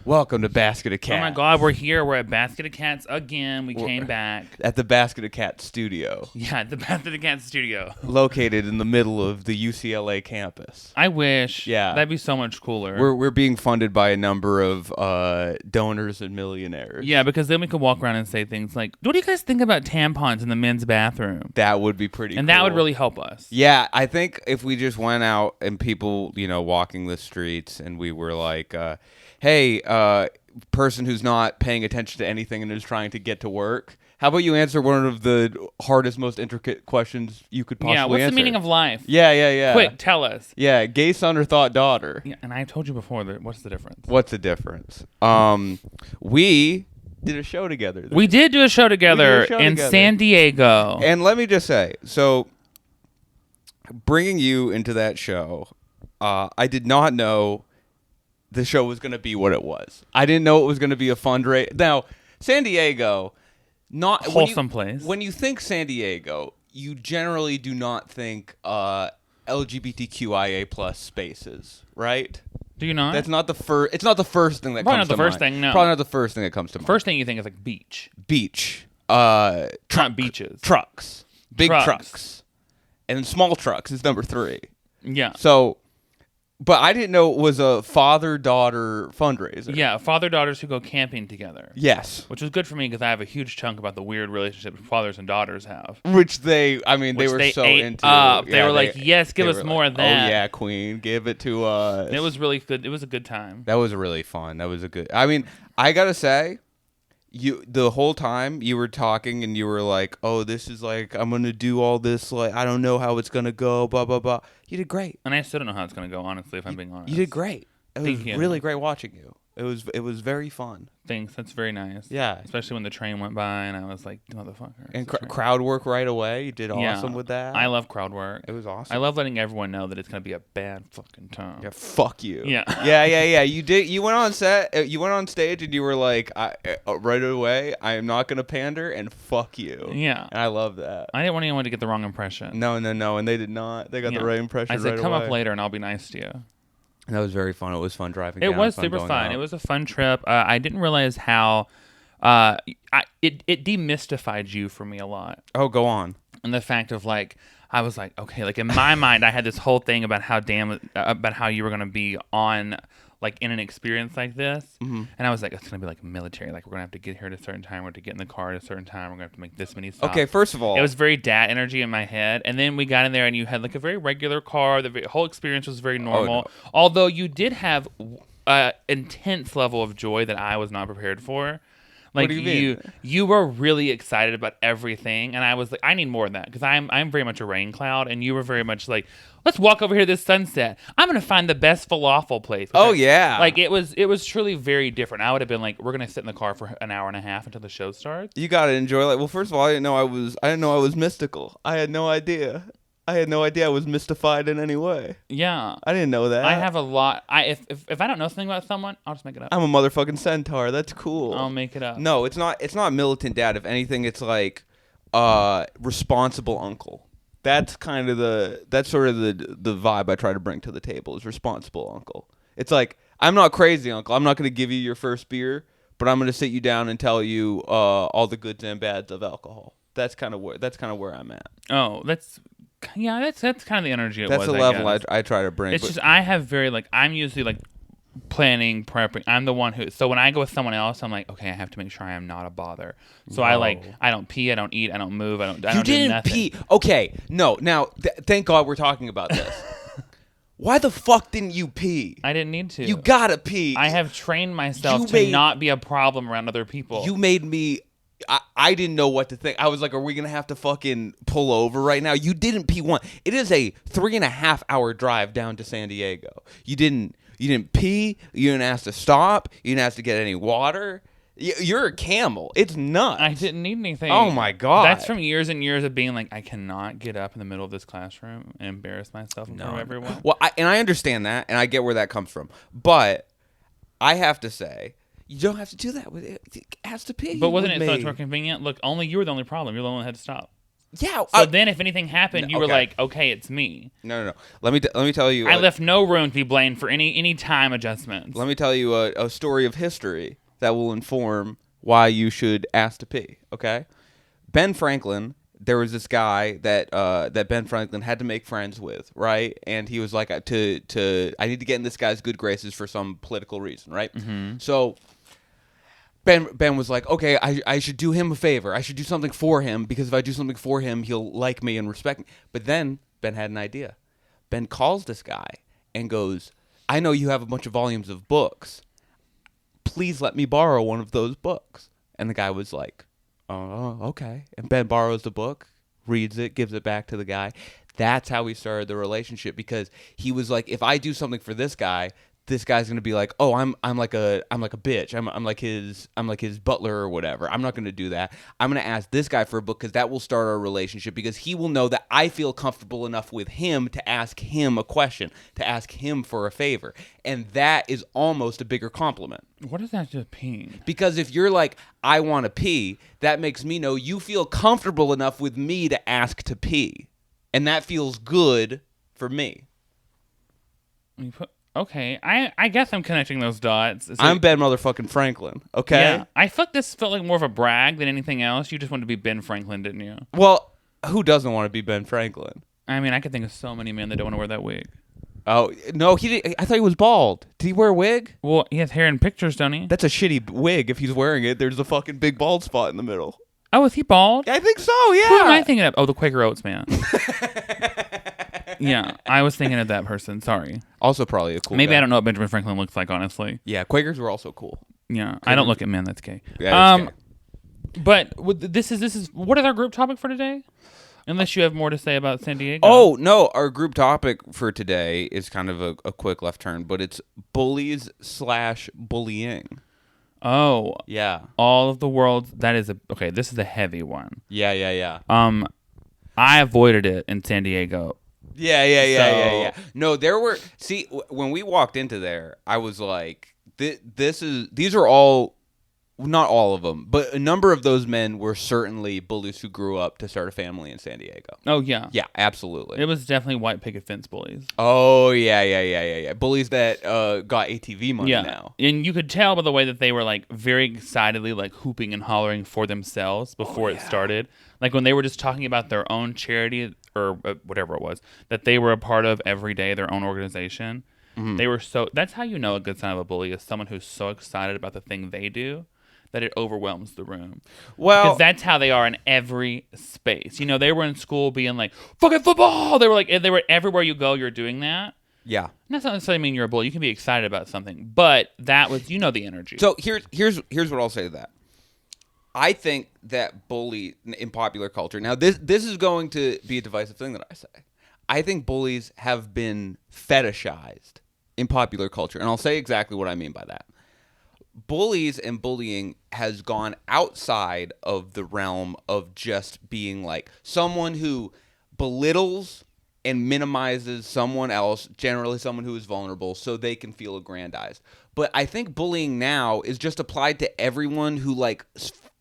Welcome to Basket of Cats. Oh my God, we're here. We're at Basket of Cats again. We came back. At the Basket of Cats studio. Yeah, at the Basket of Cats studio. Located in the middle of the UCLA campus. I wish. Yeah. That'd be so much cooler. We're being funded by a number of donors and millionaires. Yeah, because then we could walk around and say things like, what do you guys think about tampons in the men's bathroom? That would be pretty And cool. that would really help us. Yeah, I think if we just went out and people, walking the streets and we were like, hey, person who's not paying attention to anything and is trying to get to work, how about you answer one of the hardest, most intricate questions you could possibly answer? Yeah, what's the meaning of life? Yeah. Quick, tell us. Yeah, gay son or thought daughter. Yeah, and I told you before, what's the difference? What's the difference? We did a show together. We did do a show together in San Diego. And let me just say, so bringing you into that show, I did not know the show was going to be what it was. I didn't know it was going to be a fundraiser. Now, San Diego, not wholesome place. When you think San Diego, you generally do not think LGBTQIA plus spaces, right? Do you not? That's not the first. It's not the first thing that Probably comes to mind. not the first thing. No. Probably not the first thing that comes to mind. First thing you think is like beach. Beach. Not beaches. Trucks. Big trucks. And small trucks is number 3. Yeah. So, but I didn't know it was a father-daughter fundraiser. Yeah, father-daughters who go camping together. Yes. Which was good for me because I have a huge chunk about the weird relationship fathers and daughters have. Which they were so into. Up. They were like, yes, give us more of that. Oh, yeah, queen, give it to us. And it was really good. It was a good time. That was really fun. That was a good... I mean, I got to say, the whole time you were talking and you were like, oh, this is like, I'm going to do all this, like, I don't know how it's going to go, blah, blah, blah. You did great. And I still don't know how it's going to go, honestly, if I'm being honest. You did great. It was Thank you. really great watching you. It was very fun. Thanks. That's very nice. Yeah. Especially when the train went by and I was like, motherfucker. And crowd work right away. You did awesome with that. I love crowd work. It was awesome. I love letting everyone know that it's going to be a bad fucking time. Yeah, fuck you. Yeah. Yeah. You did. You went on set. You went on stage and you were like, right away, I am not going to pander and fuck you. Yeah. And I love that. I didn't want anyone to get the wrong impression. No. And they did not. They got the right impression I said, right come away. up later and I'll be nice to you. That was very fun. It was fun driving It down. was super fun. It was a fun trip. I didn't realize how it demystified you for me a lot. Oh, go on. And the fact of like, I was like, okay, like in my mind, I had this whole thing about how you were going to be on like in an experience like this. Mm-hmm. And I was like, it's going to be like military. Like we're going to have to get here at a certain time. We're going to get in the car at a certain time. We're going to have to make this many stops. Okay, first of all. It was very dad energy in my head. And then we got in there and you had like a very regular car. The whole experience was very normal. Oh, no. Although you did have intense level of joy that I was not prepared for. Like what do you mean? You were really excited about everything, and I was like, I need more of that because I'm very much a rain cloud, and you were very much like, let's walk over here to this sunset. I'm gonna find the best falafel place. Yeah, like it was truly very different. I would have been like, we're gonna sit in the car for an hour and a half until the show starts. You gotta enjoy. Like, well, first of all, I didn't know I was mystical. I had no idea. I was mystified in any way. Yeah. I didn't know that. I have a lot. If I don't know something about someone, I'll just make it up. I'm a motherfucking centaur. That's cool. I'll make it up. No, it's not militant dad. If anything, it's like responsible uncle. That's kind of the vibe I try to bring to the table is responsible uncle. It's like, I'm not crazy uncle. I'm not going to give you your first beer, but I'm going to sit you down and tell you all the goods and bads of alcohol. That's kind of where I'm at. Oh, that's kind of the energy. That's the level I try to bring. It's just I have I'm usually like planning, prepping. I'm the one who. So when I go with someone else, I'm like, okay, I have to make sure I am not a bother. So I don't pee, I don't eat, I don't move, I don't do nothing. Pee. Okay, no. Now, thank God we're talking about this. Why the fuck didn't you pee? I didn't need to. You gotta pee. I have trained myself to not be a problem around other people. You made me. I didn't know what to think. I was like, are we going to have to fucking pull over right now? You didn't pee once. It is a 3.5 hour drive down to San Diego. You didn't pee. You didn't ask to stop. You didn't ask to get any water. You're a camel. It's nuts. I didn't need anything. Oh, my God. That's from years and years of being like, I cannot get up in the middle of this classroom and embarrass myself in front of everyone. Well, I understand that, and I get where that comes from. But I have to say, you don't have to do that with it. It has to pee. But wasn't it so much more convenient? Look, only you were the only problem. You're the one that had to stop. Yeah. So then if anything happened, you were okay. like, okay, it's me. No. Let me tell you. I left no room to be blamed for any time adjustments. Let me tell you a story of history that will inform why you should ask to pee. Okay. Ben Franklin. There was this guy that Ben Franklin had to make friends with, right? And he was like, I need to get in this guy's good graces for some political reason, right? Mm-hmm. So Ben was like, okay, I should do him a favor. I should do something for him because if I do something for him, he'll like me and respect me. But then Ben had an idea. Ben calls this guy and goes, I know you have a bunch of volumes of books. Please let me borrow one of those books. And the guy was like, oh, okay. And Ben borrows the book, reads it, gives it back to the guy. That's how we started the relationship because he was like, if I do something for this guy's gonna be like, oh, I'm like a bitch. I'm like his butler or whatever. I'm not gonna do that. I'm gonna ask this guy for a book because that will start our relationship because he will know that I feel comfortable enough with him to ask him a question, to ask him for a favor, and that is almost a bigger compliment. What does that just mean? Because if you're like, I want to pee, that makes me know you feel comfortable enough with me to ask to pee, and that feels good for me. Okay, I guess I'm connecting those dots. So, I'm Ben motherfucking Franklin, okay? Yeah, I felt this felt like more of a brag than anything else. You just wanted to be Ben Franklin, didn't you? Well, who doesn't want to be Ben Franklin? I mean, I could think of so many men that don't want to wear that wig. Oh, no, he didn't. I thought he was bald. Did he wear a wig? Well, he has hair in pictures, don't he? That's a shitty wig if he's wearing it. There's a fucking big bald spot in the middle. Oh, is he bald? I think so, yeah. Who am I thinking of? Oh, the Quaker Oats man. Yeah, I was thinking of that person. Sorry. Also probably a cool Maybe guy. I don't know what Benjamin Franklin looks like, honestly. Yeah, Quakers were also cool. Yeah, I don't look at men. That's gay. Yeah, that's gay. But this is what is our group topic for today? Unless you have more to say about San Diego. Oh, no. Our group topic for today is kind of a quick left turn, but it's bullies / bullying. Oh. Yeah. All of the world's... That is okay, this is a heavy one. Yeah. I avoided it in San Diego. Yeah. No, there were... See, when we walked into there, I was like, these are all... Not all of them, but a number of those men were certainly bullies who grew up to start a family in San Diego. Oh, yeah. Yeah, absolutely. It was definitely white picket fence bullies. Oh, yeah. Bullies that got ATV money now. And you could tell by the way that they were, like, very excitedly, like, hooping and hollering for themselves before it started. Like, when they were just talking about their own charity or whatever it was that they were a part of every day, their own organization. Mm-hmm. They were so... That's how you know a good sign of a bully is someone who's so excited about the thing they do that it overwhelms the room. Well, because that's how they are in every space. You know, they were in school being like, fucking football! They were everywhere you go, you're doing that. Yeah. And that's not necessarily mean you're a bully. You can be excited about something. But that was, you know, the energy. So here's what I'll say to that. I think that bully in popular culture, now this is going to be a divisive thing that I say. I think bullies have been fetishized in popular culture. And I'll say exactly what I mean by that. Bullies and bullying has gone outside of the realm of just being like someone who belittles and minimizes someone else, generally someone who is vulnerable, so they can feel aggrandized. But I think bullying now is just applied to everyone who like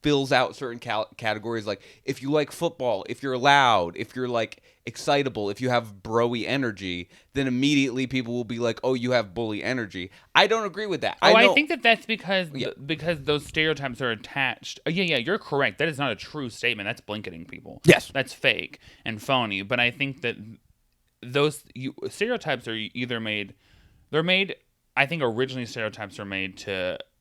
fills out certain categories. Like if you like football, if you're loud, if you're like excitable, if you have bro-y energy, then immediately people will be like, oh, you have bully energy. I don't agree with that. I think that's because those stereotypes are attached. Yeah, you're correct. That is not a true statement. That's blanketing people. Yes. That's fake and phony. But I think that those stereotypes are either made... I think originally stereotypes are made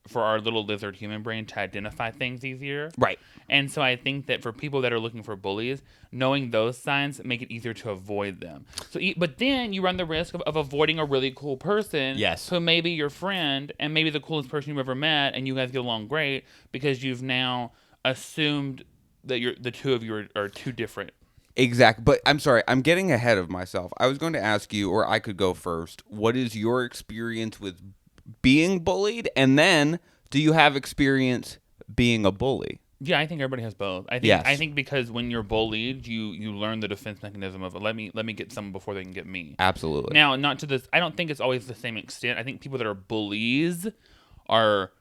for our little lizard human brain to identify things easier. Right. And so I think that for people that are looking for bullies, knowing those signs make it easier to avoid them. But then you run the risk of avoiding a really cool person who may be your friend and maybe the coolest person you've ever met and you guys get along great because you've now assumed that the two of you are too different. Exactly. But I'm sorry, I'm getting ahead of myself. I was going to ask you, or I could go first, what is your experience with being bullied, and then do you have experience being a bully? Yeah, I think everybody has both. I think because when you're bullied, you learn the defense mechanism of let me get someone before they can get me. Absolutely. Now, not to this. I don't think it's always the same extent. I think people that are bullies are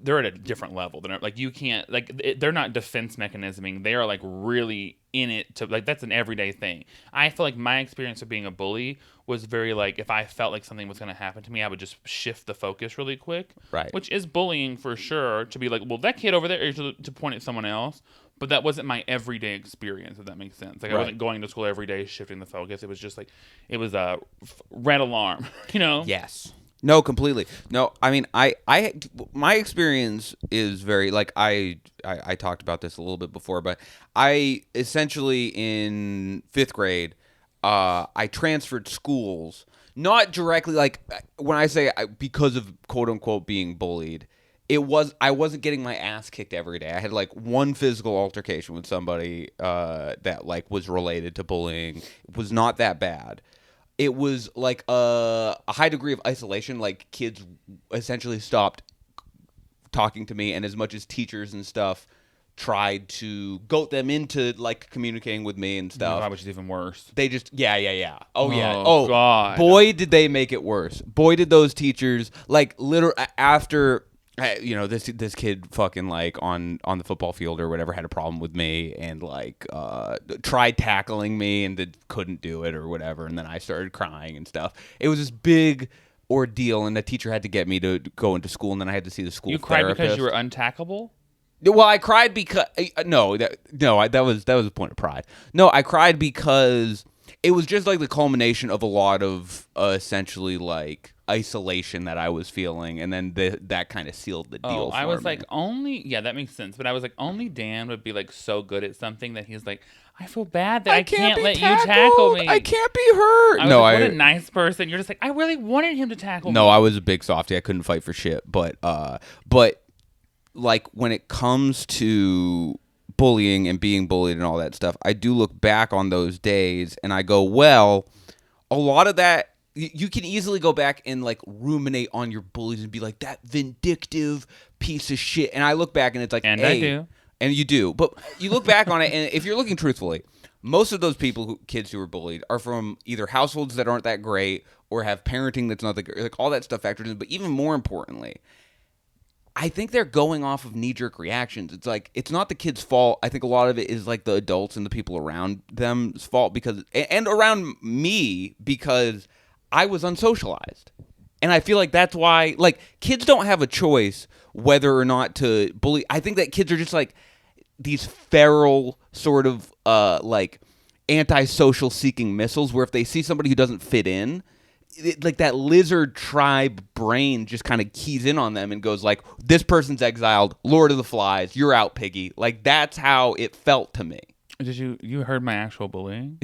they're at a different level. They're like, you can't, like, they're not defense mechanisming. They are like really in it to, like, that's an everyday thing. I feel like my experience of being a bully was very like, if I felt like something was going to happen to me, I would just shift the focus really quick. Right. Which is bullying for sure, to be like, well, that kid over there, or to point at someone else. But that wasn't my everyday experience, if that makes sense. Like, I wasn't going to school every day shifting the focus. It was just like, it was a red alarm, you know? Yes. No, completely. No, I mean, my experience is very, like, I talked about this a little bit before, but I essentially in 5th grade, I transferred schools, not directly, like, when I say because of quote unquote being bullied, I wasn't getting my ass kicked every day. I had like one physical altercation with somebody that like was related to bullying. It was not that bad. It was like a high degree of isolation. Like, kids essentially stopped talking to me, and as much as teachers and stuff tried to goat them into like communicating with me and stuff, Which is even worse. they just yeah. Oh yeah. Oh, God. Boy, did they make it worse. Boy, did those teachers, like, literally after, you know, this kid fucking like on the football field or whatever had a problem with me and like tried tackling me and couldn't do it or whatever, and then I started crying and stuff. It was this big ordeal, and the teacher had to get me to go into school, and then I had to see the school You therapist. cried because you were untackable? Well, I cried because that was a point of pride. No, I cried because it was just like the culmination of a lot of essentially like isolation that I was feeling, and then that kind of sealed the deal. I for was me. like, yeah, that makes sense. But I was like, only Dan would be like so good at something that he's like, I feel bad that I can't let you tackle me. I can't be hurt. I was like, what a nice person. You're just like, I really wanted him to tackle me. No, I was a big softie. I couldn't fight for shit. But like, when it comes to bullying and being bullied and all that stuff, I do look back on those days and I go, well, a lot of that, you can easily go back and like ruminate on your bullies and be like, that vindictive piece of shit. And I look back and it's like, and hey, I do. And you do. But you look back on it, and if you're looking truthfully, most of those kids who were bullied are from either households that aren't that great or have parenting that's not that great. Like, all that stuff factors in. But even more importantly, I think they're going off of knee-jerk reactions. It's like, it's not the kid's fault. I think a lot of it is like the adults and the people around them's fault, and around me, because I was unsocialized. And I feel like that's why, like, kids don't have a choice whether or not to bully. I think that kids are just like these feral sort of like antisocial seeking missiles, where if they see somebody who doesn't fit in, like that lizard tribe brain just kind of keys in on them and goes like, this person's exiled, Lord of the Flies, you're out, piggy. Like, that's how it felt to me. Did you heard my actual bullying?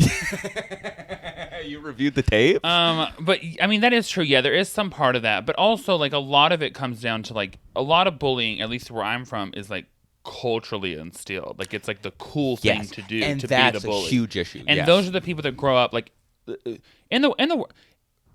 You reviewed the tape? But I mean, that is true. Yeah, there is some part of that, but also like a lot of it comes down to like a lot of bullying, at least where I'm from, is like culturally instilled. Like, it's like the cool thing to do, and to that's be the bully. a huge issue. And those are the people that grow up like in the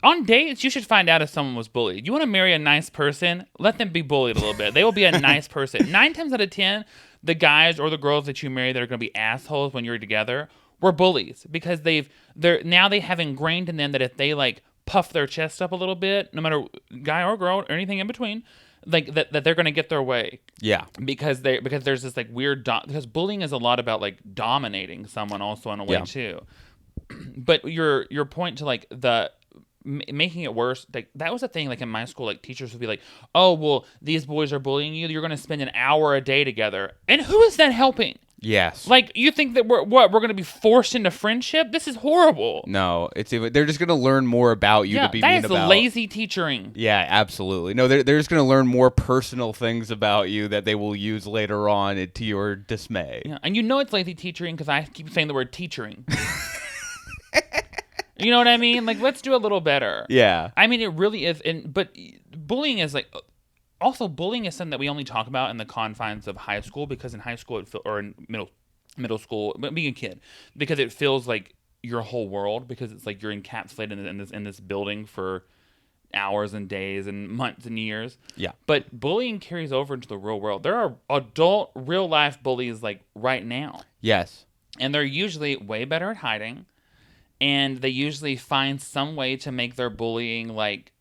on dates. You should find out if someone was bullied. You want to marry a nice person, let them be bullied a little bit. They will be a nice person. 9 times out of 10, the guys or the girls that you marry that are going to be assholes when you're together were bullies, because they have ingrained in them that if they like puff their chest up a little bit, no matter guy or girl or anything in between, like that they're going to get their way. Yeah. Because there's this like weird because bullying is a lot about like dominating someone also in a way too. But your point to like the making it worse, like that was a thing. Like in my school, like teachers would be like, oh well, these boys are bullying you, you're going to spend an hour a day together, and who is that helping? Yes. Like, you think that we're going to be forced into friendship? This is horrible. No, they're just going to learn more about you to be mean about. That is lazy teaching. Yeah, absolutely. No, they're just going to learn more personal things about you that they will use later on to your dismay. Yeah, and you know it's lazy teaching because I keep saying the word teaching. You know what I mean? Like, let's do a little better. Yeah. I mean, it really is. But bullying is like... Also, bullying is something that we only talk about in the confines of high school, because in high school or in middle school, being a kid, because it feels like your whole world, because it's like you're encapsulated in this building for hours and days and months and years. Yeah. But bullying carries over into the real world. There are adult, real life bullies like right now. Yes. And they're usually way better at hiding, and they usually find some way to make their bullying like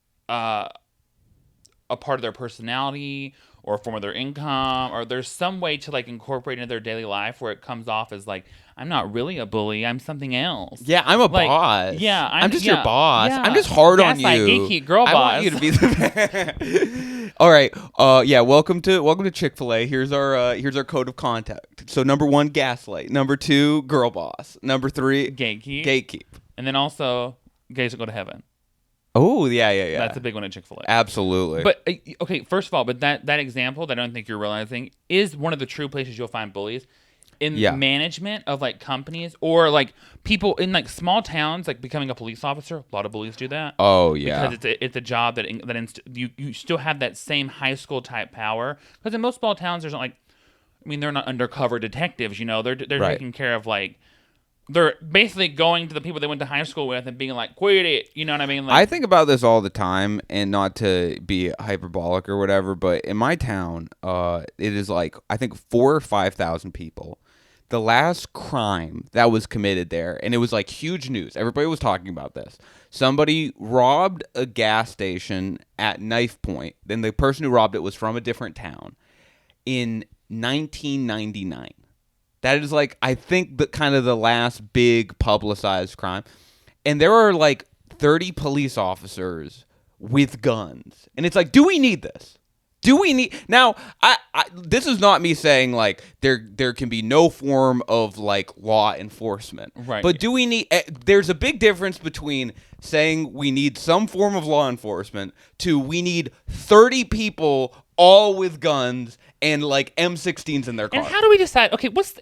a part of their personality or a form of their income, or there's some way to like incorporate into their daily life where it comes off as like, I'm not really a bully, I'm something else. Yeah, I'm a Like, boss. yeah, I'm just your boss. I'm just hard on you. Geeky girl I boss. want you to be the All right. Yeah, welcome to Chick-fil-A. Here's our code of conduct. So number 1, gaslight. Number 2, girl boss. Number 3, gatekeep. And then also, gays will go to heaven. Oh, yeah. That's a big one at Chick-fil-A. Absolutely. But, okay, first of all, but that example that I don't think you're realizing is one of the true places you'll find bullies. In management of, like, companies or, like, people in, like, small towns, like, becoming a police officer. A lot of bullies do that. Oh, yeah. Because it's a job that you still have that same high school type power. Because in most small towns, there's not, like, I mean, they're not undercover detectives, you know. They're right. taking care of, like, they're basically going to the people they went to high school with and being like, quit it. You know what I mean? Like, I think about this all the time, and not to be hyperbolic or whatever, but in my town, it is like, I think 4,000 or 5,000 people. The last crime that was committed there, and it was like huge news. Everybody was talking about this. Somebody robbed a gas station at knife point. Then the person who robbed it was from a different town in 1999. That is like, I think, the kind of the last big publicized crime. And there are like 30 police officers with guns. And it's like, do we need this? Do we need now? This is not me saying like there can be no form of like law enforcement, right? But do we need? There's a big difference between saying we need some form of law enforcement to we need 30 people all with guns and like M16s in their car. And how do we decide? Okay, this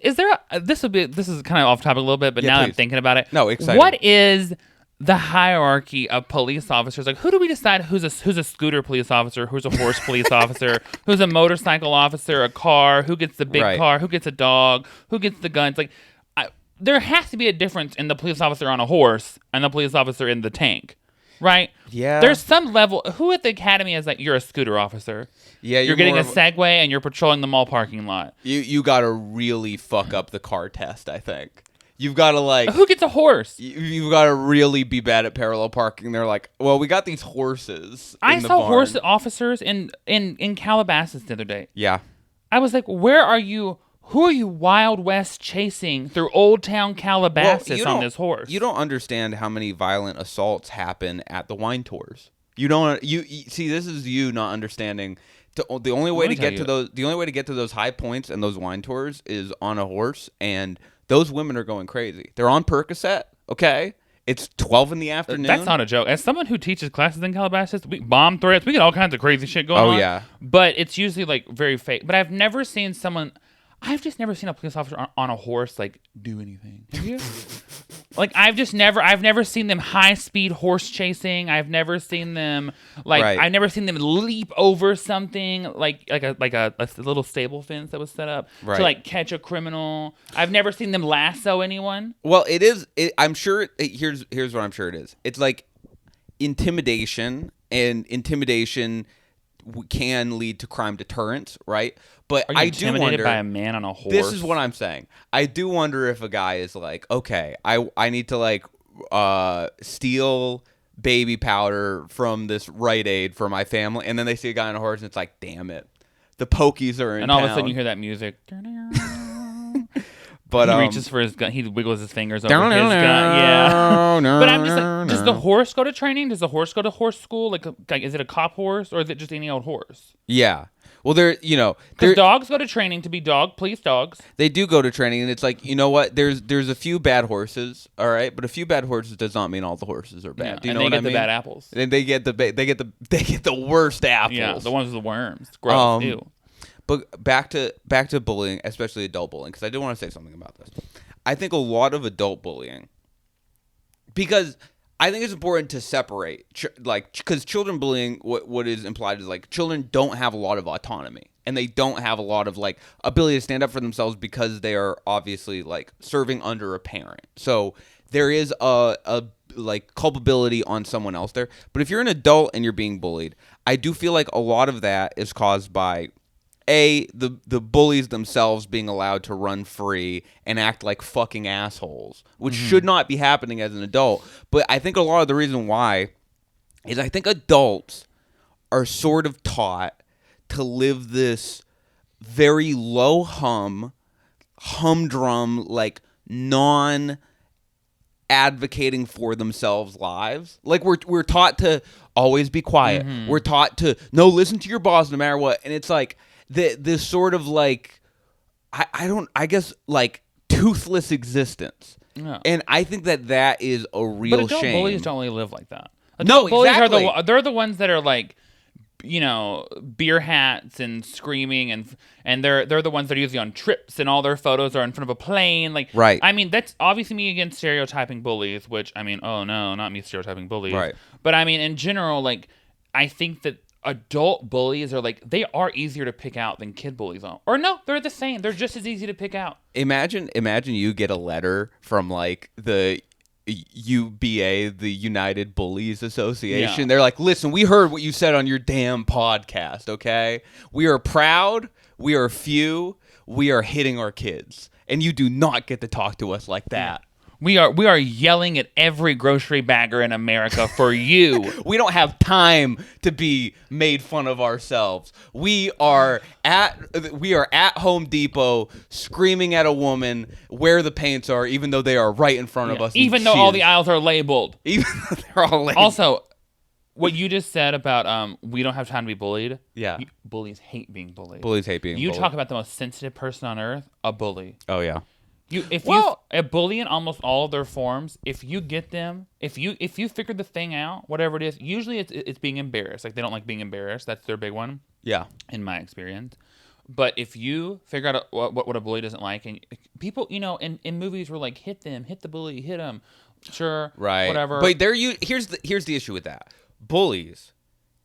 is kind of off topic a little bit, but now please. I'm thinking about it. No, exciting. What is the hierarchy of police officers? Like, who do we decide who's a scooter police officer, who's a horse police officer, who's a motorcycle officer, a car, who gets the big car, who gets a dog, who gets the guns? Like, there has to be a difference in the police officer on a horse and the police officer in the tank, right? Yeah. There's some level. Who at the academy is like, you're a scooter officer? Yeah, you're getting a Segway and you're patrolling the mall parking lot. You got to really fuck up the car test, I think. You've got to like... Who gets a horse? You've got to really be bad at parallel parking. They're like, well, we got these horses. I saw horse officers in Calabasas the other day. Yeah. I was like, where are you? Who are you Wild West chasing through Old Town Calabasas on this horse? You don't understand how many violent assaults happen at the wine tours. You don't... You see, this is you not understanding... The only way to get to those high points and those wine tours is on a horse, and those women are going crazy. They're on Percocet, okay? It's 12 in the afternoon. That's not a joke. As someone who teaches classes in Calabasas, we bomb threats, we get all kinds of crazy shit going on. Oh, yeah. But it's usually like very fake. But I've just never seen a police officer on a horse like do anything. Have you? Like I've never seen them high speed horse chasing. I've never seen them I've never seen them leap over something like a little stable fence that was set up to like catch a criminal. I've never seen them lasso anyone. Well, I'm sure here's what I'm sure it is. It's like intimidation, and intimidation can lead to crime deterrence, right? But Are you I do wonder, intimidated by a man on a horse? This is what I'm saying. I do wonder if a guy is like, okay, I need to like steal baby powder from this Rite Aid for my family, and then they see a guy on a horse, and it's like, damn it, the Pokies are in and all town. of a sudden you hear that music. But he reaches for his gun. He wiggles his fingers over his gun. Yeah. But I'm just like, does the horse go to training? Does the horse go to horse school? Like is it a cop horse or is it just any old horse? Yeah. Well, because dogs go to training to be police dogs. They do go to training, and it's like, you know what? There's a few bad horses, all right, but a few bad horses does not mean all the horses are bad. Yeah, do you know what I mean? And they get the bad apples. And they get the worst apples. Yeah, the ones with the worms. It's gross. Ew. But back to bullying, especially adult bullying, because I do want to say something about this. I think a lot of adult bullying, because I think it's important to separate, because children bullying, what is implied is like children don't have a lot of autonomy, and they don't have a lot of like ability to stand up for themselves because they are obviously like serving under a parent. So there is a like culpability on someone else there. But if you're an adult and you're being bullied, I do feel like a lot of that is caused by the bullies themselves being allowed to run free and act like fucking assholes, which should not be happening as an adult. But I think a lot of the reason why is I think adults are sort of taught to live this very low humdrum, like non-advocating for themselves lives. Like we're taught to always be quiet. Mm-hmm. We're taught to listen to your boss no matter what. And it's like this sort of like I guess like toothless existence. Yeah. And I think that is a real but adult shame. bullies don't really live like that. No, bullies exactly. they're the ones that are like, you know, beer hats and screaming, and they're the ones that are usually on trips, and all their photos are in front of a plane. Like, Right. I mean, that's obviously me against stereotyping bullies, which, I mean, oh no, not me stereotyping bullies. Right. But I mean, in general, like, I think that adult bullies are like, they are easier to pick out than kid bullies are. Or no, they're the same. They're just as easy to pick out. Imagine you get a letter from like the UBA, the United Bullies Association. Yeah. They're like, listen, we heard what you said on your damn podcast, okay? We are proud, we are few, we are hitting our kids. And you do not get to talk to us like that. We are yelling at every grocery bagger in America for you. We don't have time to be made fun of ourselves. We are at Home Depot screaming at a woman where the paints are, even though they are right in front of us. Even though all the aisles are labeled. Even though they're all labeled. Also, what you just said about we don't have time to be bullied. Yeah. Bullies hate being bullied. Bullies hate being bullied. You talk about the most sensitive person on earth, a bully. Oh yeah. A bully in almost all of their forms, if you get them, if you figure the thing out, whatever it is, usually it's being embarrassed. Like, they don't like being embarrassed. That's their big one. Yeah. In my experience. But if you figure out what a bully doesn't like, and people, you know, in movies we're like, hit the bully, hit him. Sure. Right. Whatever. But here's the issue with that. Bullies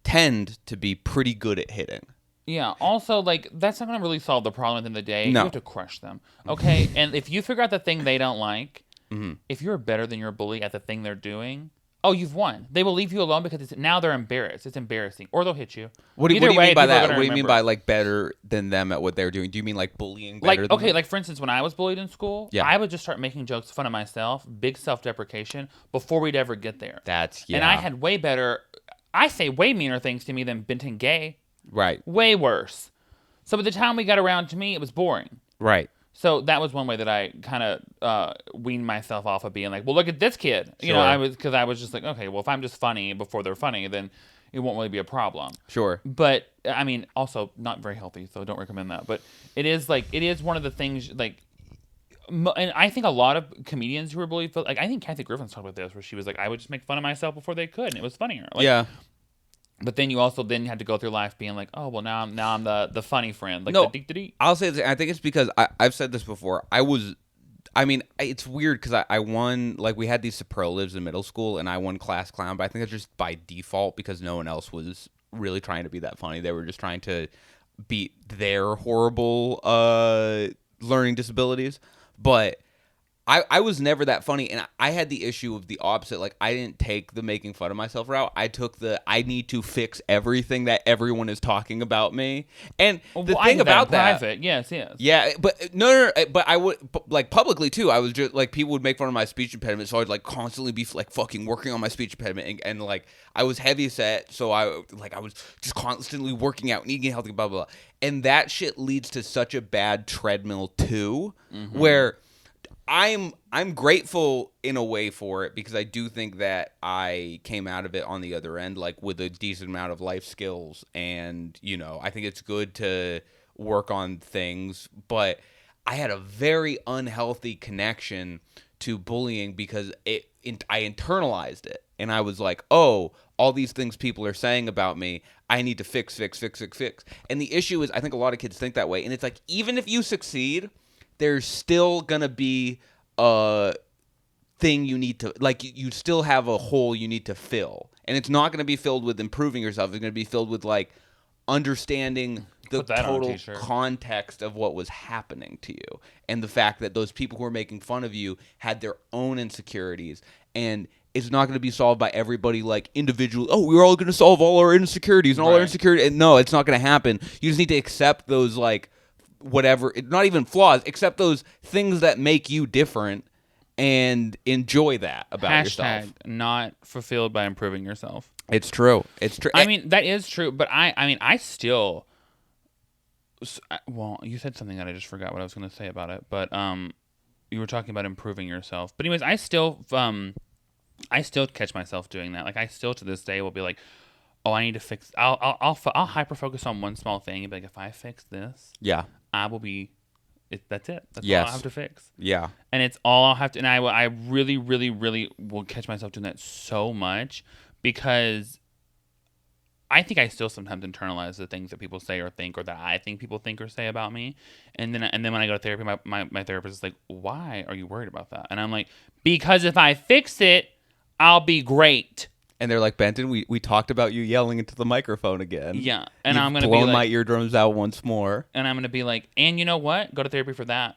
tend to be pretty good at hitting. Yeah. Also, like, that's not going to really solve the problem at the end of the day. No. You have to crush them. Okay? And if you figure out the thing they don't like, Mm-hmm. if you're better than your bully at the thing they're doing, oh, you've won. They will leave you alone because now they're embarrassed. It's embarrassing. Or they'll hit you. What do you mean by people are that? gonna What do you mean remember. by like better than them at what they're doing? Do you mean like bullying better than them? Like, for instance, when I was bullied in school, Yeah. I would just start making jokes, fun of myself, big self-deprecation before we'd ever get there. And I had way meaner things to me than Benton gay. Right. Way worse. So by the time we got around to me, it was boring. Right. So that was one way that I kind of weaned myself off of being like, well, look at this kid. You Sure. know, because I was just like, okay, well, if I'm just funny before they're funny, then it won't really be a problem. Sure. But I mean, also not very healthy, so don't recommend that. But it is one of the things, like, and I think a lot of comedians who were bullied, like, I think Kathy Griffin's talked about this, where she was like, I would just make fun of myself before they could, and it was funnier. Like, yeah. But then you also had to go through life being like, oh, well, now I'm the funny friend. Like, No, the deek. I'll say this. I think it's because I've said this before. It's weird because I won, like, we had these superlatives in middle school, and I won class clown, but I think it's just by default because no one else was really trying to be that funny. They were just trying to beat their horrible learning disabilities. But I was never that funny, and I had the issue of the opposite. Like, I didn't take the making fun of myself route. I took the I need to fix everything that everyone is talking about me. And the thing about that, private. Yes. yeah, but no, but I would, like, publicly too. I was just like, people would make fun of my speech impediment, so I'd like constantly be like fucking working on my speech impediment, and like I was heavy set, so I was just constantly working out and eating healthy, blah blah blah, and that shit leads to such a bad treadmill too, where I'm grateful in a way for it, because I do think that I came out of it on the other end, like, with a decent amount of life skills, and, you know, I think it's good to work on things, but I had a very unhealthy connection to bullying because I internalized it, and I was like, oh, all these things people are saying about me, I need to fix. And the issue is, I think a lot of kids think that way, and it's like, even if you succeed, there's still gonna be a thing you need to, like, you still have a hole you need to fill, and it's not gonna be filled with improving yourself. It's gonna be filled with, like, understanding the total context of what was happening to you, and the fact that those people who were making fun of you had their own insecurities, and it's not going to be solved by everybody, like, individually. Oh, we're all going to solve all our insecurities and all our insecurities. And no, it's not going to happen. You just need to accept those, like, whatever, not even flaws, except those things that make you different, and enjoy that about yourself. Not fulfilled by improving yourself. It's true. It's true. I mean, that is true, but I mean, I still. Well, you said something that I just forgot what I was going to say about it, but you were talking about improving yourself. But anyways, I still catch myself doing that. Like I still to this day will be like, oh, I need to fix. I'll hyper focus on one small thing and be like, if I fix this, Yeah. I will be. That's it. That's Yes. all I have to fix. Yeah. And it's all I'll have to. And I really, really, really will catch myself doing that so much because I think I still sometimes internalize the things that people say or think, or that I think people think or say about me. And then when I go to therapy, my therapist is like, "Why are you worried about that?" And I'm like, "Because if I fix it, I'll be great." And they're like, Benton, we talked about you yelling into the microphone again. Yeah, and You've I'm gonna blown be like, my eardrums out once more. and I'm gonna be like, and you know what? Go to therapy for that.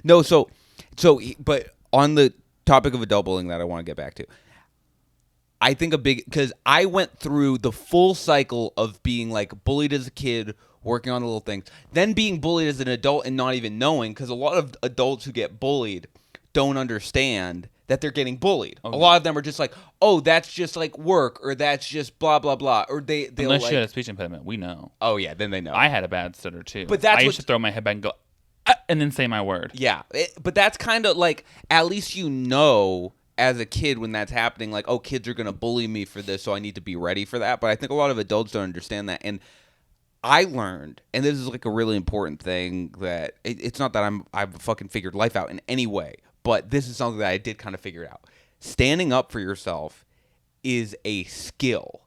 No, so, but on the topic of adult bullying that I want to get back to, I think because I went through the full cycle of being like bullied as a kid, working on the little things, then being bullied as an adult and not even knowing, because a lot of adults who get bullied don't understand that they're getting bullied. Okay. A lot of them are just like, oh, that's just like work, or that's just blah blah blah, or they'll Unless like, you had a speech impediment, we know. oh yeah, then they know. I had a bad stutter too. But that's I used to throw my head back and go, and then say my word. Yeah, but that's kind of like, at least you know as a kid when that's happening, like, oh, kids are going to bully me for this, so I need to be ready for that. But I think a lot of adults don't understand that. And I learned, and this is like a really important thing, that it's not that I've fucking figured life out in any way, but this is something that I did kind of figure out. Standing up for yourself is a skill.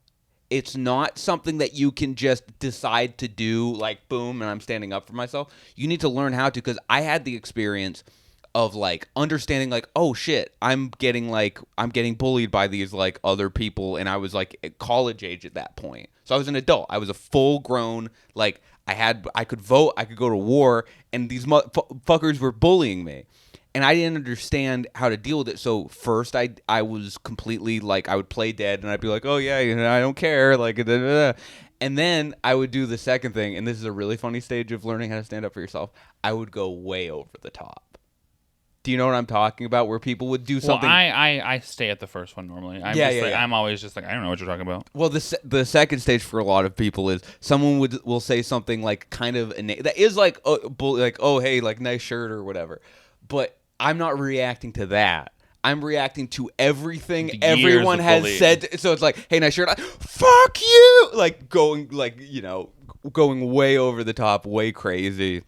It's not something that you can just decide to do, like, boom, and I'm standing up for myself. You need to learn how to, because I had the experience of like understanding, like, oh shit, I'm getting bullied by these like other people, and I was like at college age at that point. So I was an adult. I was a full grown, like, I could vote, I could go to war, and these fuckers were bullying me. And I didn't understand how to deal with it. So first I was completely like, I would play dead and I'd be like, oh yeah, you know, I don't care. Like, and then I would do the second thing. And this is a really funny stage of learning how to stand up for yourself. I would go way over the top. Do you know what I'm talking about? Where people would do something. Well, I stay at the first one normally. I'm always just like, I don't know what you're talking about. Well, the second stage for a lot of people is someone will say something like kind of that is like, oh hey, like, nice shirt or whatever. But I'm not reacting to that. I'm reacting to everything everyone has said. So it's like, hey, nice shirt. Fuck you! Like going way over the top, way crazy.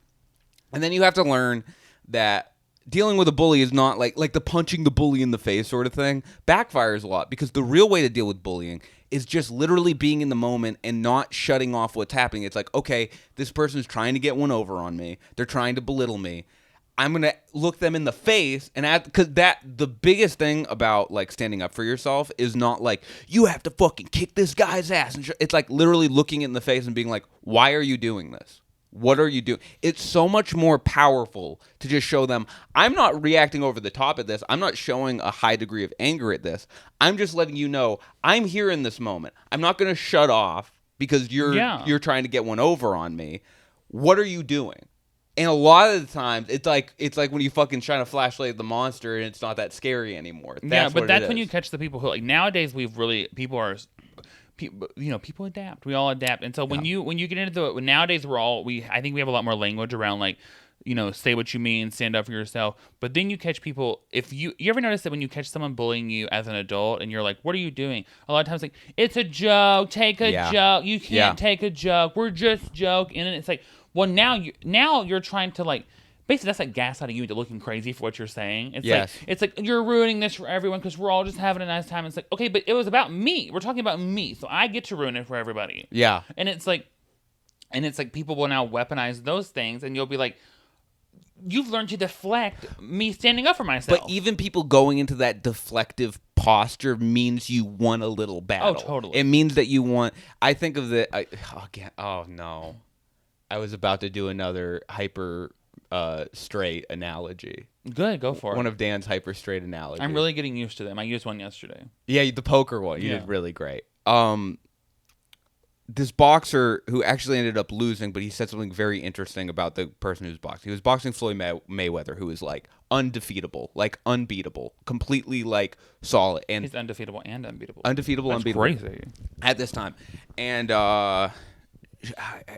And then you have to learn that dealing with a bully is not like the punching the bully in the face sort of thing. Backfires a lot, because the real way to deal with bullying is just literally being in the moment and not shutting off what's happening. It's like, okay, this person's trying to get one over on me. They're trying to belittle me. I'm going to look them in the face, and because the biggest thing about like standing up for yourself is not like, you have to fucking kick this guy's ass. It's like literally looking in the face and being like, why are you doing this? What are you doing? It's so much more powerful to just show them, I'm not reacting over the top at this. I'm not showing a high degree of anger at this. I'm just letting you know I'm here in this moment. I'm not going to shut off because you're trying to get one over on me. What are you doing? And a lot of the times, it's like when you fucking shine a flashlight at the monster and it's not that scary anymore. That's when you catch the people who, like, nowadays people adapt. We all adapt. And so when you get into it, nowadays I think we have a lot more language around, like, you know, say what you mean, stand up for yourself. But then you catch people, if you ever notice that when you catch someone bullying you as an adult and you're like, what are you doing? A lot of times, like, it's a joke, take a joke. You can't take a joke. We're just joking. And it's like, well, now you're trying to, like, basically that's like gaslighting you into looking crazy for what you're saying. It's like you're ruining this for everyone because we're all just having a nice time. It's like, okay, but it was about me. We're talking about me, so I get to ruin it for everybody. Yeah. And it's like people will now weaponize those things, and you'll be like, you've learned to deflect me standing up for myself. But even people going into that deflective posture means you won a little battle. Oh, totally. It means that you won. I think of oh no. I was about to do another hyper straight analogy. Good, go for it. One of Dan's hyper straight analogies. I'm really getting used to them. I used one yesterday. Yeah, the poker one. You did really great. this boxer who actually ended up losing, but he said something very interesting about the person who was boxing. He was boxing Floyd Mayweather, who was like undefeatable, like unbeatable, completely like solid, and he's undefeatable and unbeatable. Undefeatable, That's unbeatable. Crazy. At this time, and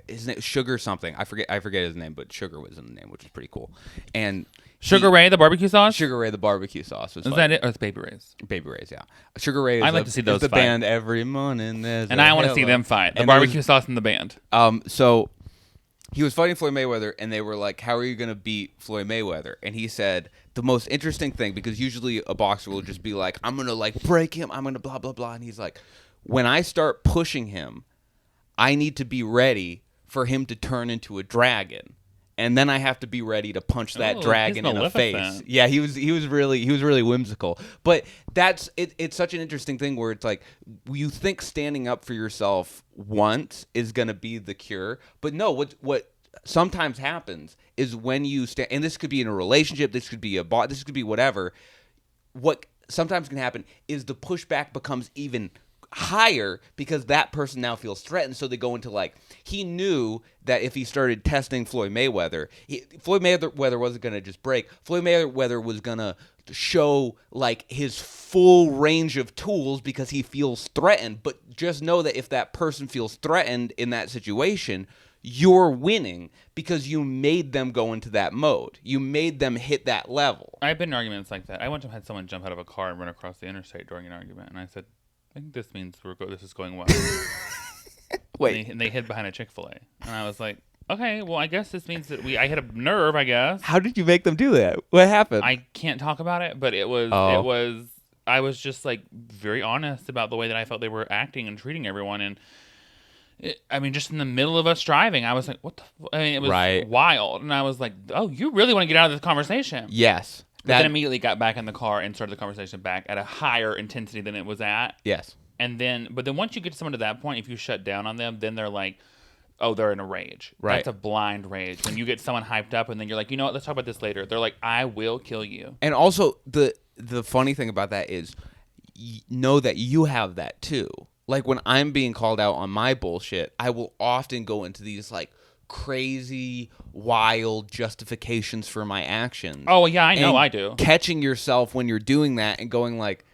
his name Sugar something. I forget his name, but Sugar was in the name, which is pretty cool. And Sugar Ray, the barbecue sauce. Sugar Ray, the barbecue sauce was Is that it? Or it's Baby Ray's? Baby Ray's, yeah. Sugar Ray. I'd like to see those the fight. band every morning. And I want to see them fight. The and barbecue sauce and the band. So he was fighting Floyd Mayweather, and they were like, "How are you going to beat Floyd Mayweather?" And he said the most interesting thing, because usually a boxer will just be like, "I'm going to like break him. I'm going to blah blah blah," and he's like, "When I start pushing him, I need to be ready for him to turn into a dragon." And then I have to be ready to punch that dragon in the face. Yeah, he was really whimsical. But that's it. It's such an interesting thing where it's like you think standing up for yourself once is gonna be the cure, but no. What sometimes happens is when you stand, and this could be in a relationship, this could be this could be whatever. What sometimes can happen is the pushback becomes even higher because that person now feels threatened, so they go into like, he knew that if he started testing Floyd Mayweather wasn't going to just break. Floyd Mayweather was going to show like his full range of tools because he feels threatened. But just know that if that person feels threatened in that situation, you're winning because you made them go into that mode. You made them hit that level. I've been in arguments like that. I once had someone jump out of a car and run across the interstate during an argument, and I said, I think this means this is going well. Wait. And they hid behind a Chick-fil-A. And I was like, okay, well, I guess this means that I hit a nerve, I guess. How did you make them do that? What happened? I can't talk about it, but I was just like very honest about the way that I felt they were acting and treating everyone. And just in the middle of us driving, I was like, what the it was wild. And I was like, oh, you really want to get out of this conversation? Yes. But then immediately got back in the car and started the conversation back at a higher intensity than it was at. Yes. But then once you get someone to that point, if you shut down on them, then they're like, oh, they're in a rage. Right. That's a blind rage. When you get someone hyped up and then you're like, you know what, let's talk about this later. They're like, I will kill you. And also, the funny thing about that is, know that you have that too. Like when I'm being called out on my bullshit, I will often go into these like crazy, wild justifications for my actions. Oh, yeah, I know, I do. Catching yourself when you're doing that and going like,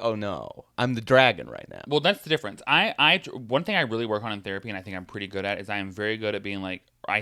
oh no, I'm the dragon right now. Well, that's the difference. One thing I really work on in therapy, and I think I'm pretty good at, is I am very good at being like, I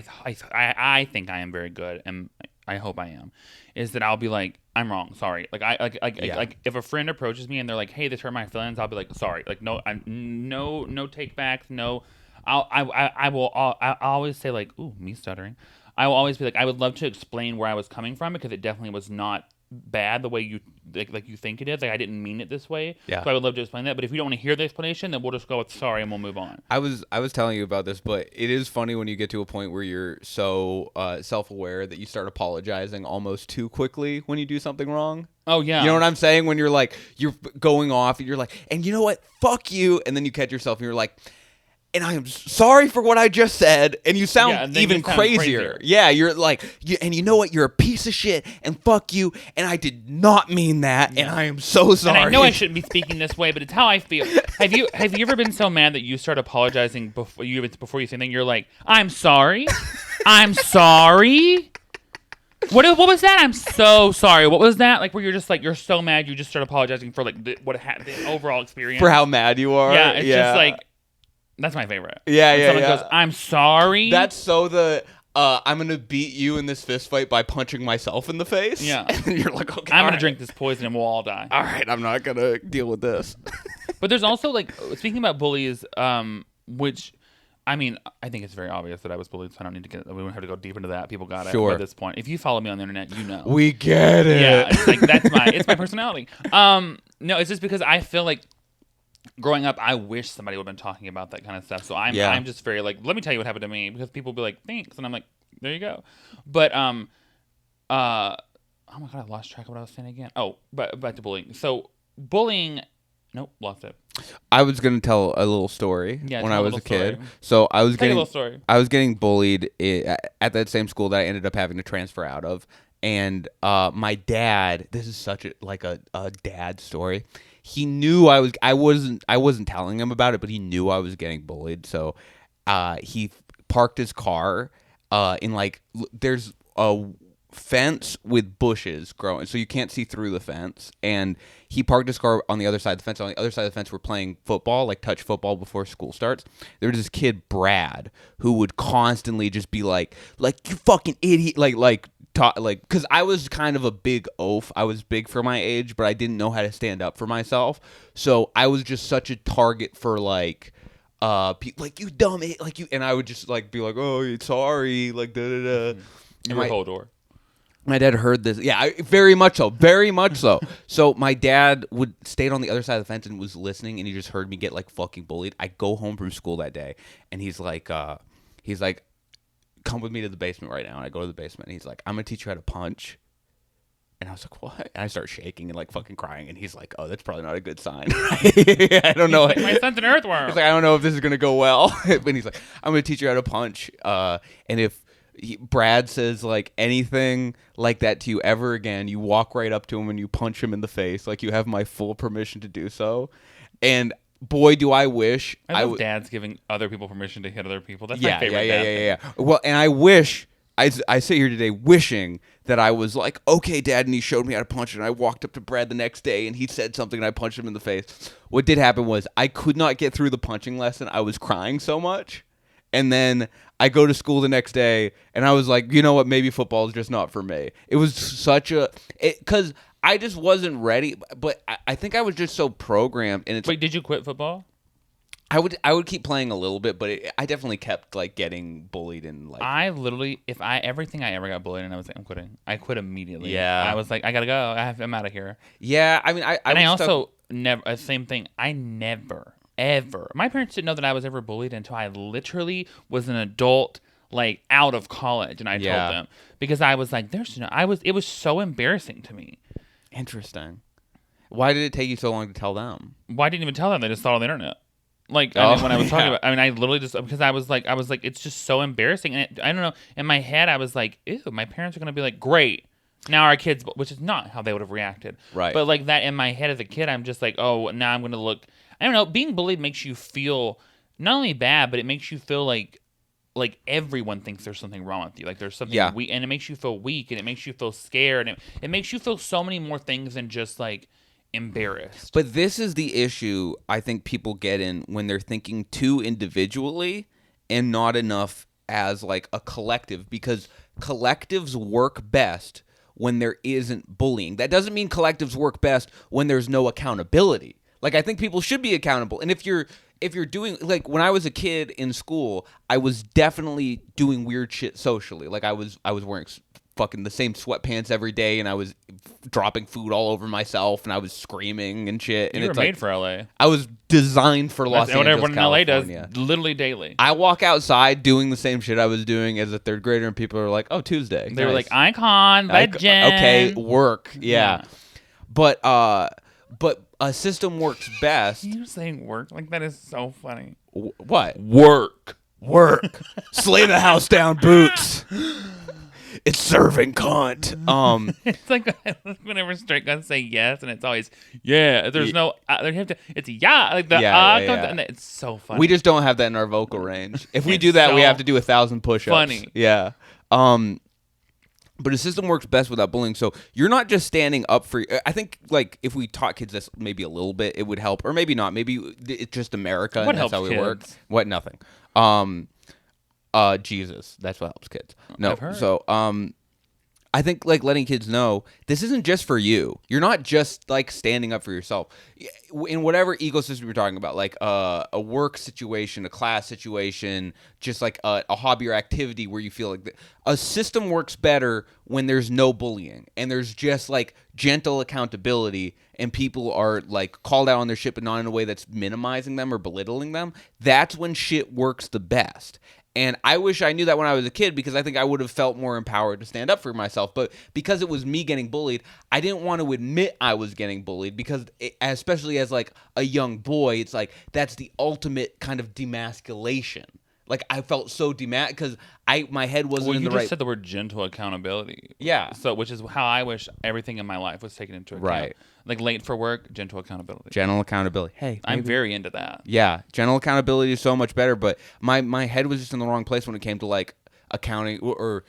think I am very good, and I hope I am, is that I'll be like, I'm wrong, sorry. Like if a friend approaches me and they're like, hey, this hurt my feelings, I'll be like, sorry. Like no take backs, no. I will always say like, ooh, me stuttering. I will always be like, I would love to explain where I was coming from because it definitely was not bad the way you like you think it is. Like I didn't mean it this way. Yeah. So I would love to explain that. But if you don't want to hear the explanation, then we'll just go with sorry and we'll move on. I was telling you about this, but it is funny when you get to a point where you're so self-aware that you start apologizing almost too quickly when you do something wrong. Oh yeah. You know what I'm saying? When you're like, you're going off and you're like, and you know what? Fuck you. And then you catch yourself and you're like, and I am sorry for what I just said, and you sound even crazier. Yeah, you're like, and you know what? You're a piece of shit, and fuck you, and I did not mean that, and I am so sorry. And I know I shouldn't be speaking this way, but it's how I feel. Have you ever been so mad that you start apologizing before you say anything? You're like, I'm sorry, I'm sorry. What was that? I'm so sorry. What was that? Like where you're just like you're so mad you just start apologizing for like the overall experience for how mad you are. Yeah, it's just like. That's my favorite. Yeah, when someone goes, I'm sorry. That's so I'm going to beat you in this fist fight by punching myself in the face. Yeah. And you're like, okay, I'm going to drink this poison and we'll all die. All right, I'm not going to deal with this. But there's also, like, speaking about bullies, which, I mean, I think it's very obvious that I was bullied, so we don't have to go deep into that. People got it at this point. If you follow me on the internet, you know. We get it. Yeah, it's like, it's my personality. No, it's just because I feel like, growing up, I wish somebody would have been talking about that kind of stuff. So I'm just very like, let me tell you what happened to me, because people will be like, thanks, and I'm like, there you go. But oh my god, I lost track of what I was saying again. Oh, but back to bullying. So bullying, nope, lost it. I was gonna tell a little story when I was a kid. Story. So I was a little story. I was getting bullied at that same school that I ended up having to transfer out of, and my dad. This is such a dad story. he knew I wasn't telling him about it, but he knew I was getting bullied. So he parked his car in like there's a fence with bushes growing, so you can't see through the fence. And he parked his car on the other side of the fence. On the other side of the fence, we're playing football, like touch football before school starts. There was this kid, Brad, who would constantly just be like you fucking idiot, because I was kind of a big oaf. I was big for my age, but I didn't know how to stand up for myself. So I was just such a target for like you dumb it, like you, and I would just like be like, oh, sorry, like da da da. You were Hodor. My dad heard this. Yeah, very much so. Very much so. So my dad would stayed on the other side of the fence and was listening, and he just heard me get like fucking bullied. I go home from school that day, and he's like, come with me to the basement right now. And I go to the basement, and he's like, I'm gonna teach you how to punch. And I was like, what? And I start shaking and like fucking crying, and he's like, oh, that's probably not a good sign. I don't know. Like, my son's an earthworm. He's like, I don't know if this is gonna go well. But he's like, I'm gonna teach you how to punch. And if Brad says like anything like that to you ever again, you walk right up to him and you punch him in the face. Like, you have my full permission to do so. And boy, do I wish I love dads giving other people permission to hit other people. That's yeah, my favorite yeah. Well, and I wish I sit here today wishing that I was like, okay, Dad, and he showed me how to punch it. And I walked up to Brad the next day and he said something and I punched him in the face. What did happen was I could not get through the punching lesson. I was crying so much. And then I go to school the next day, and I was like, you know what? Maybe football is just not for me. It was because I just wasn't ready. But I think I was just so programmed. And Wait, did you quit football? I would keep playing a little bit, but I definitely kept like getting bullied and like. I literally, everything I ever got bullied, and I was like, I'm quitting. I quit immediately. Yeah. I was like, I gotta go. I'm out of here. Yeah, I mean, I also never same thing. I never. Ever. My parents didn't know that I was ever bullied until I literally was an adult, like out of college, and I told them because I was like, it was so embarrassing to me. Interesting. Why did it take you so long to tell them? Why didn't even tell them? They just saw it on the internet. Like when I was talking about, I literally just because I was like, it's just so embarrassing, and I don't know. In my head, I was like, ew, my parents are gonna be like, great. Now our kids, which is not how they would have reacted. Right. But like that in my head as a kid, I'm just like, oh, now I'm gonna look. I don't know. Being bullied makes you feel not only bad, but it makes you feel like everyone thinks there's something wrong with you. Like there's something weak, and it makes you feel weak, and it makes you feel scared, and it makes you feel so many more things than just like embarrassed. But this is the issue I think people get in when they're thinking too individually and not enough as like a collective, because collectives work best when there isn't bullying. That doesn't mean collectives work best when there's no accountability. Like, I think people should be accountable. And if you're doing, like, when I was a kid in school, I was definitely doing weird shit socially. Like, I was wearing fucking the same sweatpants every day, and I was dropping food all over myself, and I was screaming and shit. And you were made for LA. I was designed for Los Angeles, what everyone in LA California. does literally daily. I walk outside doing the same shit I was doing as a third grader, and people are like, "Oh, Tuesday." They were like, "Icon, legend." Okay, work, yeah. But a system works best. You're saying work? Like, that is so funny. What? Work. Slay the house down, Boots. It's serving cunt. It's like whenever straight guns say yes, and it's always yeah. There's no. It's yeah. Like the and it's so funny. We just don't have that in our vocal range. If we do that, we have to do 1,000 push-ups. Funny. Yeah. But a system works best without bullying. So you're not just standing up for. I think like if we taught kids this maybe a little bit, it would help, or maybe not. Maybe it's just America and that's how it works. What? Nothing. Jesus, that's what helps kids. No, so I think like letting kids know this isn't just for you. You're not just like standing up for yourself in whatever ecosystem you're talking about, like a work situation, a class situation, just like a hobby or activity where you feel like a system works better when there's no bullying and there's just like gentle accountability and people are like called out on their shit, but not in a way that's minimizing them or belittling them. That's when shit works the best. And I wish I knew that when I was a kid, because I think I would have felt more empowered to stand up for myself. But because it was me getting bullied, I didn't want to admit I was getting bullied, because especially as like a young boy, it's like that's the ultimate kind of demasculation. Like I felt so because my head wasn't Well, in you the just right. said the word gentle accountability. Yeah. So, which is how I wish everything in my life was taken into account. Right. Like late for work, gentle accountability. Gentle accountability. Hey, I'm very into that. yeah, general accountability is so much better. But my head was just in the wrong place when it came to like accounting or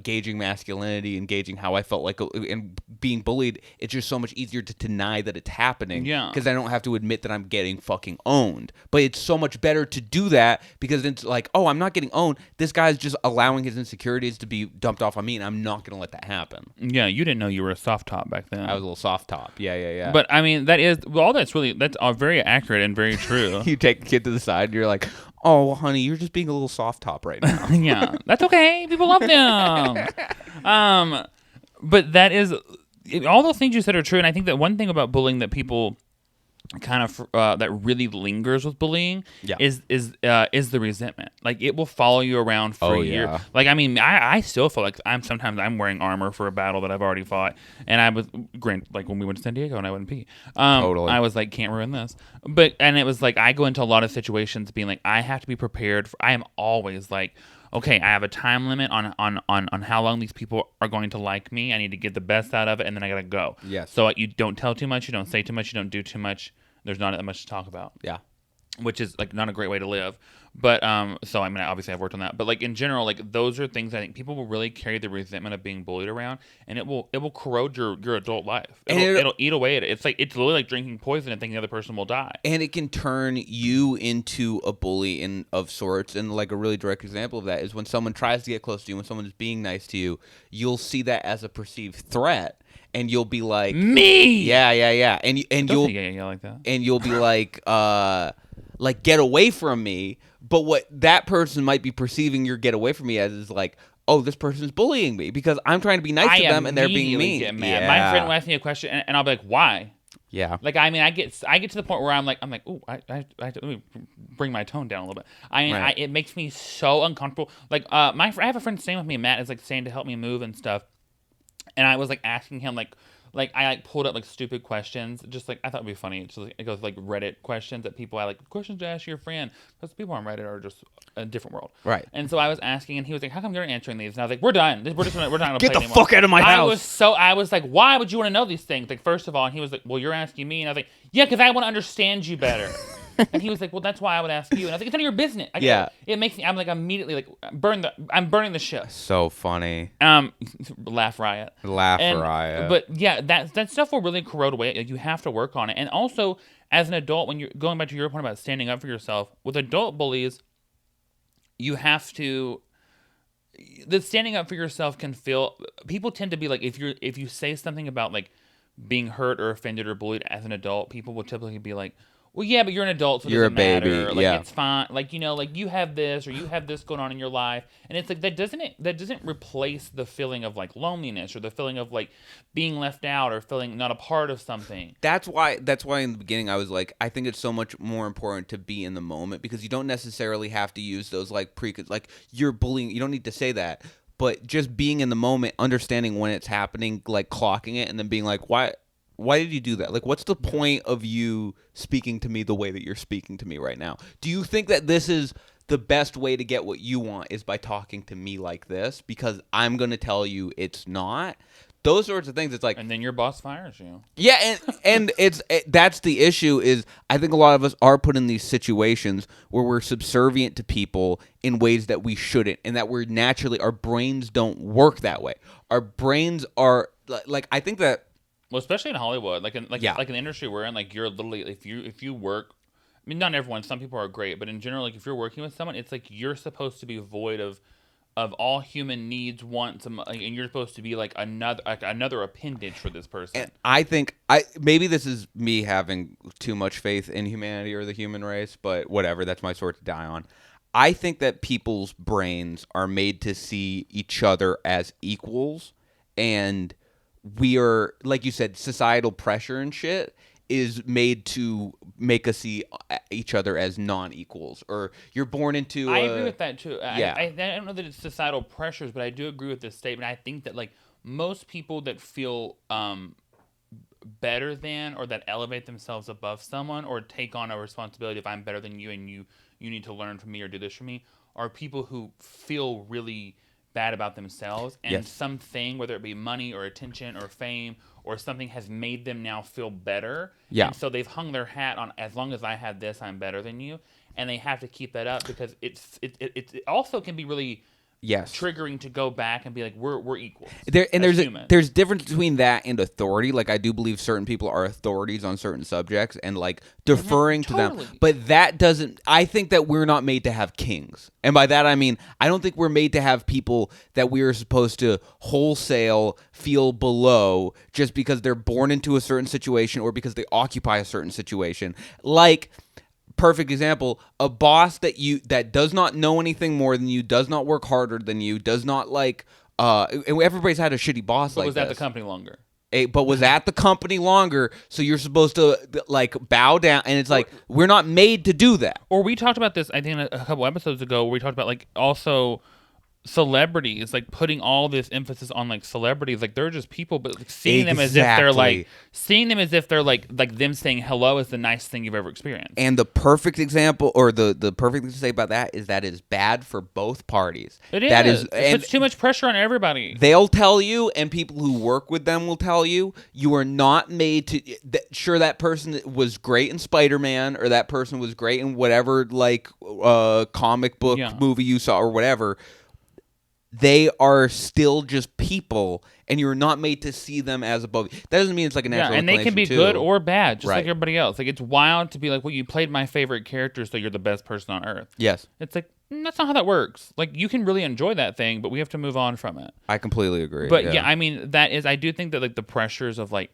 gauging masculinity and gauging how I felt like and being bullied. It's just so much easier to deny that it's happening. Yeah. Because I don't have to admit that I'm getting fucking owned. But it's so much better to do that because it's like, oh, I'm not getting owned. This guy's just allowing his insecurities to be dumped off on me, and I'm not going to let that happen. Yeah, you didn't know you were a soft top back then. I was a little soft top. Yeah. But I mean, that's all very accurate and very true. You take the kid to the side, and you're like, oh, honey, you're just being a little soft top right now. Yeah, that's okay. People love them. But that is all those things you said are true, and I think that one thing about bullying that people kind of that really lingers with bullying is the resentment. Like it will follow you around for a year. Yeah. Like I mean, I still feel like I'm wearing armor for a battle that I've already fought, and I was like when we went to San Diego and I wouldn't pee. Totally. I was like, can't ruin this. And it was like I go into a lot of situations being like, I have to be prepared. I am always like, okay, I have a time limit on how long these people are going to like me. I need to get the best out of it, and then I gotta go. Yes. So you don't tell too much, you don't say too much, you don't do too much. There's not that much to talk about. Yeah. Which is like not a great way to live. But so I mean, obviously I've worked on that. But like in general, like those are things I think people will really carry the resentment of being bullied around, and it will corrode your adult life. It'll eat away at it. It's literally like drinking poison and thinking the other person will die. And it can turn you into a bully of sorts. And like a really direct example of that is when someone tries to get close to you, when someone is being nice to you, you'll see that as a perceived threat, and you'll be like, me. Yeah. And you'll like that. And you'll be like get away from me. But what that person might be perceiving your get away from me as is like, oh, this person's bullying me because I'm trying to be nice to them and they're being mean. Get mad. Yeah. My friend will ask me a question and I'll be like, why? Yeah. Like I mean, I get to the point where I'm like, ooh, I let me bring my tone down a little bit. It makes me so uncomfortable. Like I have a friend staying with me, Matt is like saying to help me move and stuff, and I was like asking him like I pulled up like stupid questions, just like I thought it'd be funny. It's like, it goes like Reddit questions that people questions to ask your friend, because people on Reddit are just a different world, right? And so I was asking, and he was like, "How come you're answering these?" And I was like, "We're done. We're not gonna get play the anymore." fuck out of my house. I was like, "Why would you want to know these things?" Like, first of all, and he was like, "Well, you're asking me," and I was like, "Yeah, because I want to understand you better." And he was like, "Well, that's why I would ask you." And I was like, "It's none of your business." It makes me. I'm like immediately like I'm burning the ship. So funny. Laugh riot. Riot. But yeah, that stuff will really corrode away. Like, you have to work on it. And also, as an adult, when you're going back to your point about standing up for yourself, with adult bullies, you have to. The standing up for yourself can feel. People tend to be like, if you say something about like being hurt or offended or bullied as an adult, people will typically be like, well, yeah, but you're an adult, so it doesn't matter. Like, it's fine. Like, like you have this or you have this going on in your life, and it's like that doesn't replace the feeling of like loneliness or the feeling of like being left out or feeling not a part of something. That's why in the beginning I was like, I think it's so much more important to be in the moment, because you don't necessarily have to use those like you're bullying. You don't need to say that, but just being in the moment, understanding when it's happening, like clocking it, and then being like, why did you do that? Like, what's the point of you speaking to me the way that you're speaking to me right now? Do you think that this is the best way to get what you want is by talking to me like this? Because I'm going to tell you it's not. Those sorts of things, it's like... And then your boss fires you. Yeah, and that's the issue is I think a lot of us are put in these situations where we're subservient to people in ways that we shouldn't, and that we're naturally... Our brains don't work that way. Our brains are... Like, I think that... Well, especially in Hollywood, like an industry we're in, like you're literally if you work, I mean, not everyone, some people are great, but in general, like if you're working with someone, it's like you're supposed to be void of all human needs, wants, and you're supposed to be like another appendage for this person. And I think maybe this is me having too much faith in humanity or the human race, but whatever, that's my sword to die on. I think that people's brains are made to see each other as equals, and we are, like you said, societal pressure and shit is made to make us see each other as non-equals, or you're born into... I agree with that too. Yeah. I don't know that it's societal pressures, but I do agree with this statement. I think that like most people that feel better than or that elevate themselves above someone or take on a responsibility if I'm better than you and you need to learn from me or do this for me, are people who feel really bad about themselves, and something, whether it be money or attention or fame or something, has made them now feel better. Yeah. And so they've hung their hat on, as long as I have this, I'm better than you. And they have to keep that up, because it also can be really triggering to go back and be like, we're equals. There's difference between that and authority. Like, I do believe certain people are authorities on certain subjects and like deferring to them. But that doesn't. I think that we're not made to have kings, and by that I mean I don't think we're made to have people that we are supposed to wholesale feel below just because they're born into a certain situation or because they occupy a certain situation. Like, perfect example, a boss that does not know anything more than you, does not work harder than you, does not like and everybody's had a shitty boss but like was this. at the company longer. But was at the company longer, so you're supposed to like bow down, and it's like we're not made to do that. Or we talked about this, I think, a couple episodes ago, where we talked about like also celebrities, like putting all this emphasis on like celebrities, like they're just people, but like seeing them as if they're like them saying hello is the nicest thing you've ever experienced. And the perfect example, or the perfect thing to say about that, is that is bad for both parties. It is. That is, it puts too much pressure on everybody. They'll tell you, and people who work with them will tell you, you are not made to. Sure, that person was great in Spider-Man, or that person was great in whatever like comic book movie you saw, or whatever. They are still just people, and you're not made to see them as above. That doesn't mean it's like a natural and they can be good or bad, just right. like everybody else. Like, it's wild to be like, well, you played my favorite character, so you're the best person on earth. Yes. It's like, that's not how that works. Like, you can really enjoy that thing, but we have to move on from it. I completely agree. But I mean, I do think that like the pressures of like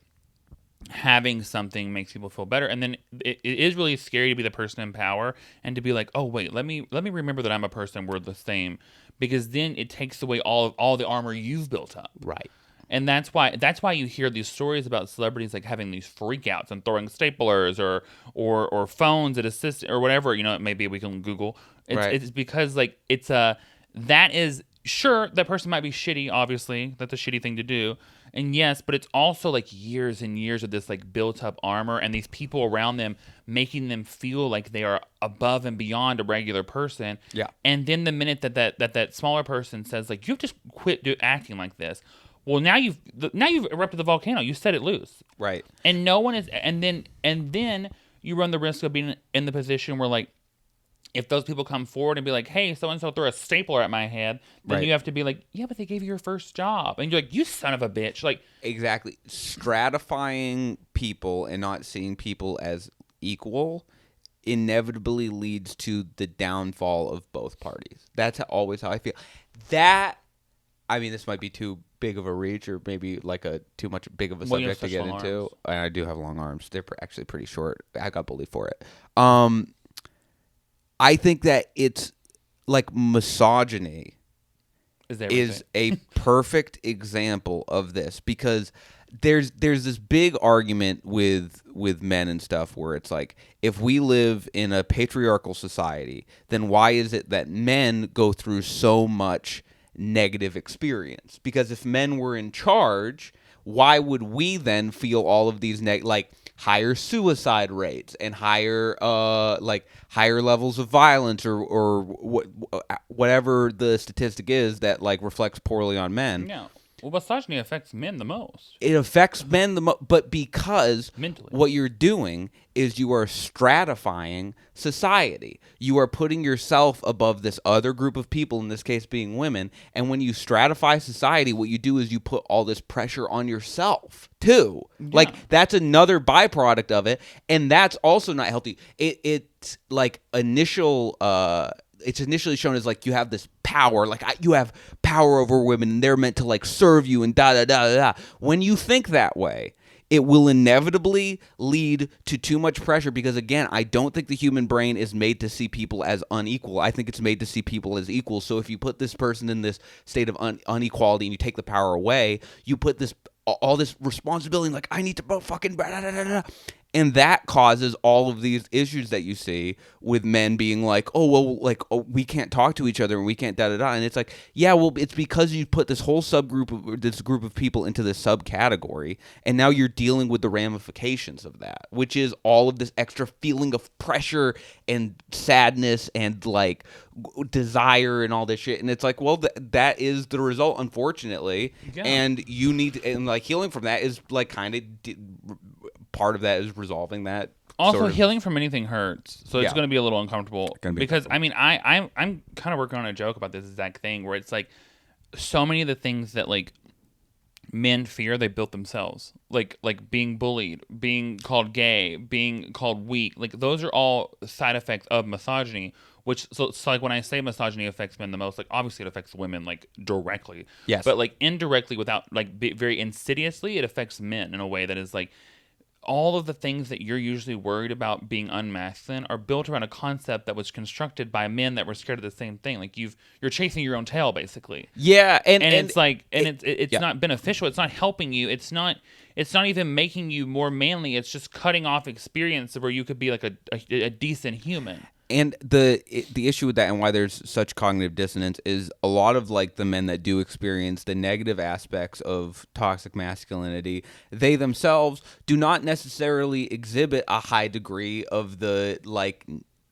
having something makes people feel better, and then it is really scary to be the person in power and to be like, oh wait, let me remember that I'm a person, we're the same. Because then it takes away all the armor you've built up. Right. And that's why you hear these stories about celebrities like having these freakouts and throwing staplers or phones at assistant or whatever, it may be, we can Google. It's because like that is, sure, that person might be shitty, obviously. That's a shitty thing to do. And yes, but it's also like years and years of this like built up armor and these people around them making them feel like they are above and beyond a regular person. Yeah. And then the minute that smaller person says like, you just quit acting like this. Well, now you've erupted the volcano. You set it loose. Right. And no one is, and then you run the risk of being in the position where like, if those people come forward and be like, hey, so-and-so threw a stapler at my head, then you have to be like, yeah, but they gave you your first job. And you're like, you son of a bitch. Like, exactly. Stratifying people and not seeing people as equal inevitably leads to the downfall of both parties. That's always how I feel. I mean, this might be too big of a reach, or maybe like too much big of a subject to get into. Arms. And I do have long arms. They're actually pretty short. I got bullied for it. I think that it's like misogyny is a perfect example of this, because there's this big argument with men and stuff where it's like, if we live in a patriarchal society, then why is it that men go through so much negative experience? Because if men were in charge, why would we then feel all of these like higher suicide rates and higher levels of violence or whatever the statistic is that like reflects poorly on men? Yeah. Well, misogyny affects men the most. It affects men the most, but because mentally, what you're doing is you are stratifying society. You are putting yourself above this other group of people, in this case being women, and when you stratify society, what you do is you put all this pressure on yourself too. Yeah. Like, that's another byproduct of it, and that's also not healthy. It's like it's initially shown as like you have this power, like you have power over women and they're meant to like serve you and da da da da. When you think that way, it will inevitably lead to too much pressure, because again, I don't think the human brain is made to see people as unequal. I think it's made to see people as equal. So if you put this person in this state of unequality and you take the power away, you put all this responsibility, like I need to fucking blah, blah, blah, blah. And that causes all of these issues that you see with men being like, oh, well, like, oh, we can't talk to each other and we can't da-da-da. And it's like, yeah, well, it's because you put this whole this group of people into this subcategory, and now you're dealing with the ramifications of that, which is all of this extra feeling of pressure and sadness and, like, desire and all this shit. And it's like, well, that is the result, unfortunately. Yeah. And you need to, and, like, healing from that is, like, kind of part of that is resolving that. Also, sort of, healing from anything hurts, so it's Yeah. going to be a little uncomfortable. Gonna be Because I mean, I'm kind of working on a joke about this exact thing where it's like so many of the things that like men fear they built themselves, like being bullied, being called gay, being called weak. Like those are all side effects of misogyny. Which so it's like when I say misogyny affects men the most, like obviously it affects women like directly. Yes. But like indirectly, without like very insidiously, it affects men in a way that is like. All of the things that you're usually worried about being unmasculine are built around a concept that was constructed by men that were scared of the same thing. Like you're chasing your own tail, basically. Yeah, and it's like, and it's yeah. not beneficial. It's not helping you. It's not even making you more manly. It's just cutting off experience where you could be like a decent human. And the issue with that and why there's such cognitive dissonance is a lot of like the men that do experience the negative aspects of toxic masculinity, they themselves do not necessarily exhibit a high degree of the like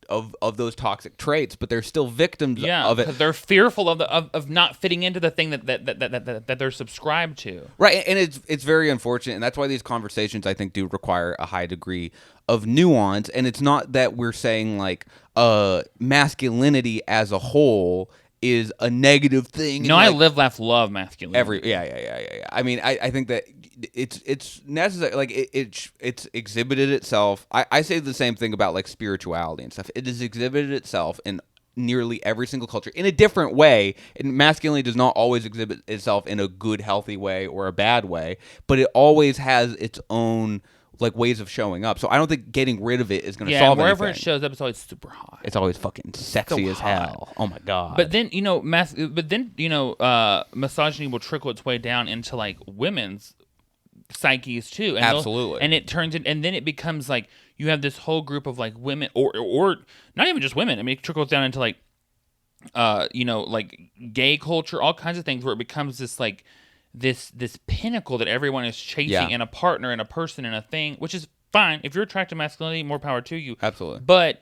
of those toxic traits, but they're still victims of it. Because they're fearful of not fitting into the thing that they're subscribed to. Right, and it's very unfortunate, and that's why these conversations I think do require a high degree of nuance. And it's not that we're saying like masculinity as a whole is a negative thing. No, like, I live, laugh, love masculinity. Yeah. I mean, I think that it's necessary. Like it's exhibited itself. I say the same thing about like spirituality and stuff. It has exhibited itself in nearly every single culture in a different way. And masculinity does not always exhibit itself in a good, healthy way or a bad way, but it always has its own like ways of showing up. So I don't think getting rid of it is going to solve anything. Yeah, wherever it shows up, it's always super hot. It's always fucking sexy as hell. Oh my god. But then misogyny will trickle its way down into like women's psyches too. And Absolutely. And it turns in, and then it becomes like you have this whole group of like women, or not even just women. I mean, it trickles down into like, like gay culture, all kinds of things, where it becomes this like. This pinnacle that everyone is chasing in a partner and a person and a thing, which is fine. If you're attracted to masculinity, more power to you. Absolutely. But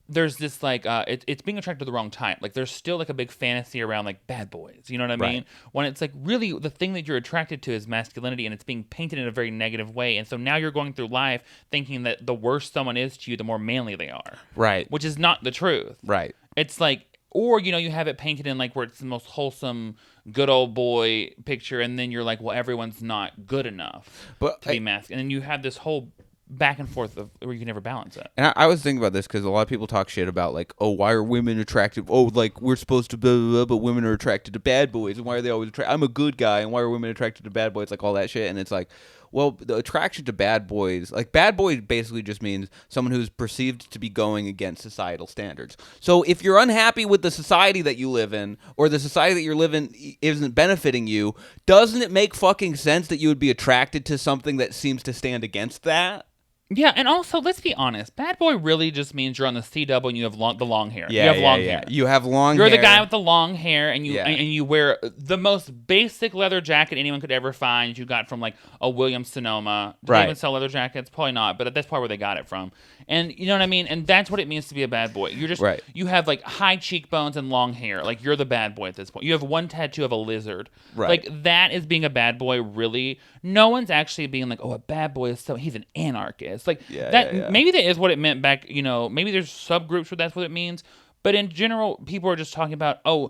there's this like it's being attracted to the wrong type. Like there's still like a big fantasy around like bad boys. You know what I mean? When it's like really the thing that you're attracted to is masculinity, and it's being painted in a very negative way. And so now you're going through life thinking that the worse someone is to you, the more manly they are. Right. Which is not the truth. Right. It's like. Or, you have it painted in, like, where it's the most wholesome, good old boy picture, and then you're like, well, everyone's not good enough to be masculine. And then you have this whole back and forth of where you can never balance it. And I was thinking about this because a lot of people talk shit about, like, oh, why are women attracted? Oh, like, we're supposed to blah, blah, blah, but women are attracted to bad boys. And why are they always attracted? I'm a good guy, and why are women attracted to bad boys? Like, all that shit. And it's like, well, the attraction to bad boys, like bad boy basically just means someone who's perceived to be going against societal standards. So if you're unhappy with the society that you live in, or the society that you're living isn't benefiting you, doesn't it make fucking sense that you would be attracted to something that seems to stand against that? Yeah, and also, let's be honest. Bad boy really just means you're on the CW and you have the long hair. Yeah, you have long hair. You have long hair. You're the guy with the long hair, and you wear the most basic leather jacket anyone could ever find. You got from, like, a Williams-Sonoma. Do they even sell leather jackets? Probably not, but that's probably where they got it from. And you know what I mean? And that's what it means to be a bad boy. You're just you have, like, high cheekbones and long hair. Like, you're the bad boy at this point. You have one tattoo of a lizard. Right. Like, that is being a bad boy, really. No one's actually being like, oh, a bad boy is he's an anarchist. Like maybe that is what it meant back, maybe there's subgroups where that's what it means. But in general, people are just talking about, oh,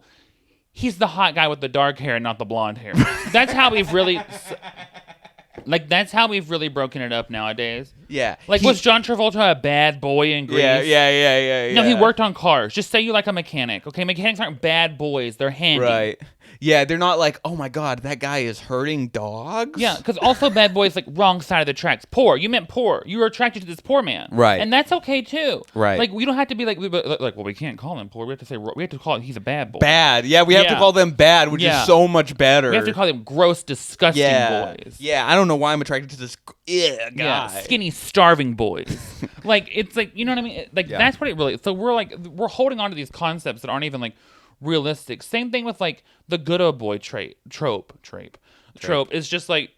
he's the hot guy with the dark hair and not the blonde hair. That's how we've really broken it up nowadays. Yeah. Like, was John Travolta a bad boy in Greece? Yeah. No, he worked on cars. Just say you like a mechanic, okay? Mechanics aren't bad boys. They're handy. Right. Yeah, they're not like, oh my god, that guy is hurting dogs. Yeah, because also bad boys like wrong side of the tracks. Poor. You meant poor. You were attracted to this poor man. Right. And that's okay too. Right. Like we don't have to be like well, we can't call him poor. We have to call him he's a bad boy. Bad. Yeah, we have to call them bad, which is so much better. We have to call them gross, disgusting boys. Yeah, I don't know why I'm attracted to this guy. Yeah, skinny, starving boys. Like it's like, you know what I mean? Like that's what it really. So we're holding on to these concepts that aren't even like realistic. Same thing with like the good old boy trope is just like,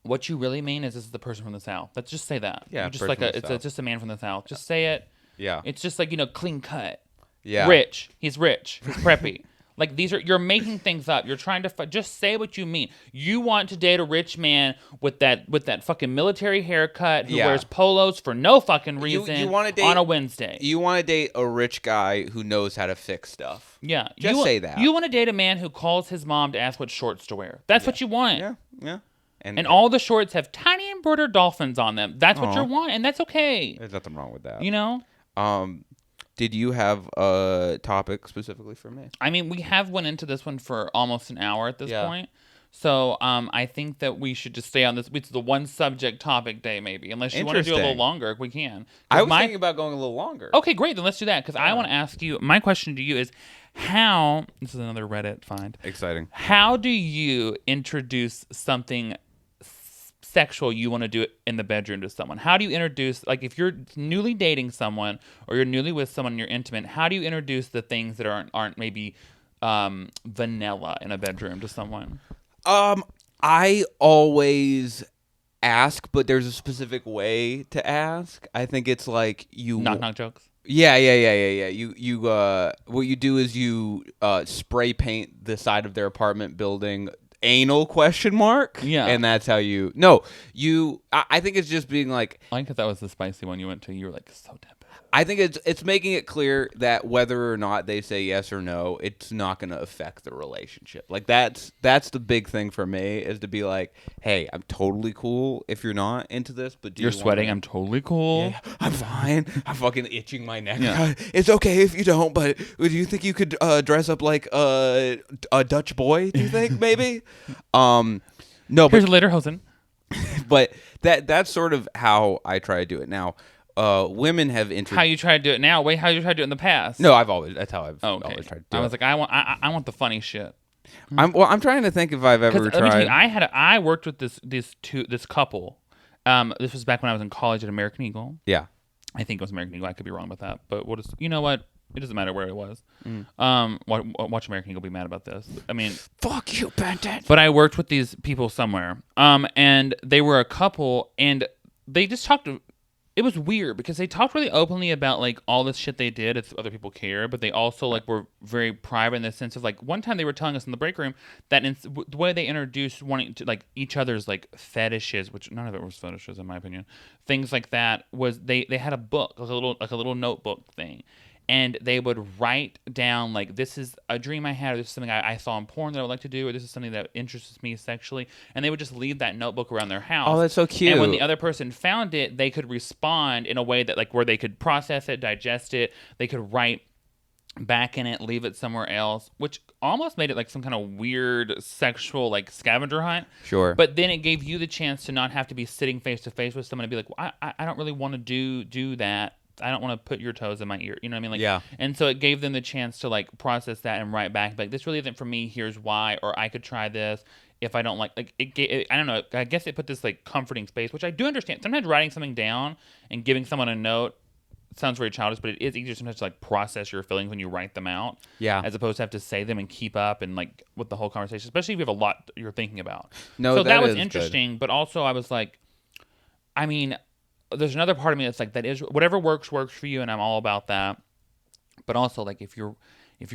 what you really mean is this is the person from the South. Let's just say that. Yeah, just like it's just a man from the South. Just say it. Yeah. It's just like, clean cut. Yeah. Rich. He's rich. He's preppy. Like you're making things up. You're trying to just say what you mean. You want to date a rich man with that fucking military haircut who wears polos for no fucking reason you want to date, on a Wednesday. You want to date a rich guy who knows how to fix stuff. Yeah. Just say that. You want to date a man who calls his mom to ask what shorts to wear. That's what you want. Yeah. Yeah. And all the shorts have tiny embroidered dolphins on them. That's what you want, and that's okay. There's nothing wrong with that. Did you have a topic specifically for me? I mean, we have went into this one for almost an hour at this point. So I think that we should just stay on this. It's the one subject topic day, maybe. Unless you want to do a little longer, we can. I was thinking about going a little longer. Okay, great. Then let's do that. Because I want to ask you, my question to you is, this is another Reddit find. Exciting. How do you introduce something sexual you want to do it in the bedroom to someone? How do you introduce, like if you're newly dating someone or you're newly with someone and you're intimate, how do you introduce the things that aren't maybe vanilla in a bedroom to someone? I always ask, but there's a specific way to ask. I think it's like you knock jokes. Yeah. You what you do is you spray paint the side of their apartment building anal question mark. Yeah. And that's how I think it's just being like, I think that was the spicy one you went to. You were like, so tempted. I think it's making it clear that whether or not they say yes or no, it's not going to affect the relationship. Like that's the big thing for me, is to be like, hey, I'm totally cool if you're not into this, but you're sweating. I'm totally cool. Yeah, I'm fine. I'm fucking itching my neck. Yeah. It's okay if you don't, but do you think you could dress up like a Dutch boy? Do you think maybe? No. Here's a lederhosen. But that's sort of how I try to do it now. Women have How you try to do it now? Wait, how you try to do it in the past? No, that's how I've always tried to do it. I was like, I want the funny shit. I'm trying to think if I've ever tried. Let me tell you, I worked with this couple. This was back when I was in college at American Eagle. Yeah, I think it was American Eagle. I could be wrong about that, but you know what? It doesn't matter where it was. Watch American Eagle be mad about this. I mean, fuck you, Benton. But I worked with these people somewhere, and they were a couple, and they just talked. It was weird because they talked really openly about like all this shit they did if other people care, but they also like were very private in the sense of like one time they were telling us in the break room that the way they introduced wanting to like each other's like fetishes, which none of it was fetishes in my opinion, things like that, was they had a book, like a little notebook thing. And they would write down, like, this is a dream I had, or this is something I saw in porn that I would like to do, or this is something that interests me sexually. And they would just leave that notebook around their house. Oh, that's so cute. And when the other person found it, they could respond in a way that, like, where they could process it, digest it. They could write back in it, leave it somewhere else, which almost made it like some kind of weird sexual, like, scavenger hunt. Sure. But then it gave you the chance to not have to be sitting face to face with someone and be like, well, I don't really want to do that. I don't want to put your toes in my ear. You know what I mean? Like, yeah. And so it gave them the chance to like process that and write back, like, this really isn't for me. Here's why. Or I could try this if I don't like it. I don't know. I guess it put this like comforting space, which I do understand. Sometimes writing something down and giving someone a note sounds very childish, but it is easier sometimes to like process your feelings when you write them out. Yeah. As opposed to have to say them and keep up and like with the whole conversation, especially if you have a lot you're thinking about. No, so that was is interesting, good. But also I was like, I mean, there's another part of me that's like, that is whatever works for you, and I'm all about that. But also, like, if you're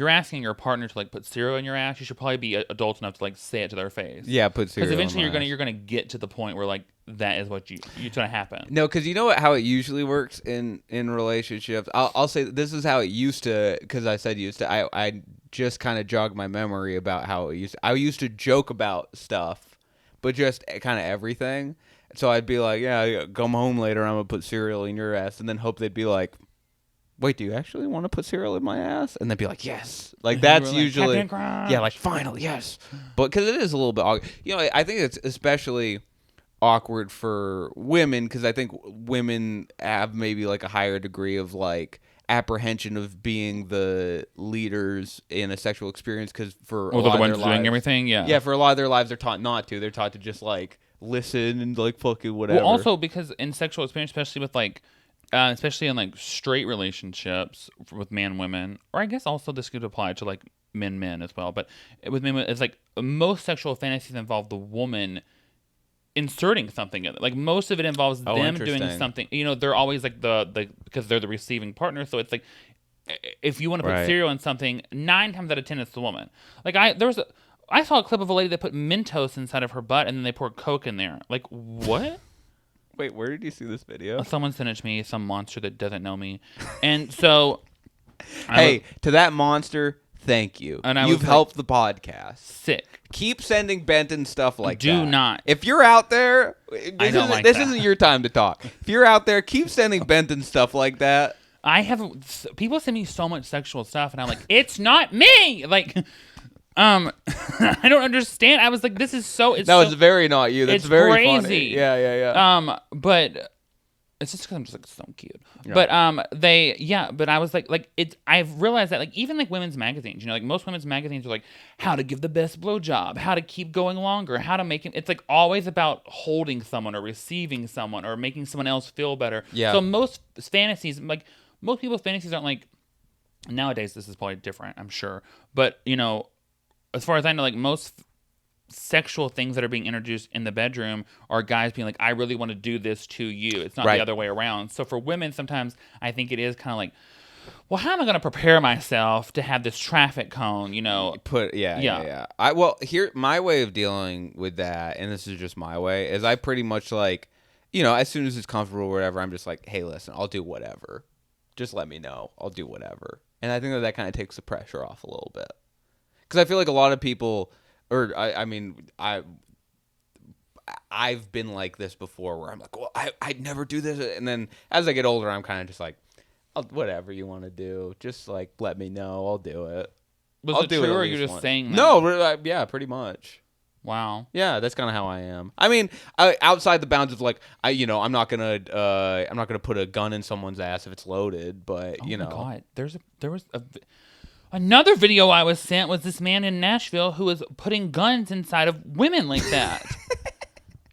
asking your partner to like put cereal in your ass, you should probably be adult enough to like say it to their face. Yeah, put cereal. Because eventually you're gonna get to the point where like that is what it's gonna happen. No, because you know how it usually works in relationships. I'll say this is how it used to. Because I said used to. I just kind of jogged my memory about how it used to. I used to joke about stuff, but just kind of everything. So I'd be like, yeah, come home later, I'm going to put cereal in your ass, and then hope they'd be like, wait, do you actually want to put cereal in my ass? And they'd be like, yes. Like, that's like, usually, Captain Crunch. yeah, like, finally, yes. But because it is a little bit awkward. You know, I think it's especially awkward for women because I think women have maybe like a higher degree of like apprehension of being the leaders in a sexual experience because for a Or lot the of their ones doing lives, everything, yeah, for a lot of their lives they're taught not to. They're taught to just like listen and like fucking whatever. Well, also because in sexual experience, especially with like, especially in like straight relationships with man women, or I guess also this could apply to like men as well. But with men, it's like most sexual fantasies involve the woman inserting something in it. Like most of it involves them doing something. You know, they're always like the because they're the receiving partner. So it's like if you want to put cereal in something, 9 times out of 10 it's the woman. Like I saw a clip of a lady that put Mentos inside of her butt and then they poured Coke in there. Like what? Wait, where did you see this video? Someone sent it to me, some monster that doesn't know me. And so hey, to that monster, thank you. And you've helped the podcast. Sick. Keep sending Benton stuff like that. Do not. If you're out there, this isn't your time to talk. If you're out there, keep sending Benton stuff like that. People send me so much sexual stuff, and I'm like, it's not me. Like, I don't understand. I was like, this is so. It's very not you. That's it's very crazy. Funny. Yeah. But it's just because I'm just like so cute. Yeah. But I was like it's. I've realized that like even like women's magazines, you know, like most women's magazines are like how to give the best blowjob, how to keep going longer, how to make it. It's like always about holding someone or receiving someone or making someone else feel better. Yeah. So most fantasies, like most people's fantasies aren't like. Nowadays, this is probably different, I'm sure. But you know, as far as I know, like most sexual things that are being introduced in the bedroom are guys being like, I really want to do this to you. It's not the other way around. So for women, sometimes I think it is kind of like, well, how am I going to prepare myself to have this traffic cone, you know? Here, my way of dealing with that, and this is just my way, is I pretty much like, you know, as soon as it's comfortable or whatever, I'm just like, hey, listen, I'll do whatever. Just let me know. I'll do whatever. And I think that kind of takes the pressure off a little bit. Because I feel like a lot of people... Or I've been like this before where I'm like, well, I'd never do this. And then as I get older, I'm kind of just like, whatever you want to do. Just like, let me know. I'll do it. Was it true or are you just saying that? No, yeah, pretty much. Wow. Yeah, that's kind of how I am. I mean, outside the bounds of like, I'm not gonna put a gun in someone's ass if it's loaded. But you know, God, there was another video I was sent was this man in Nashville who was putting guns inside of women like that.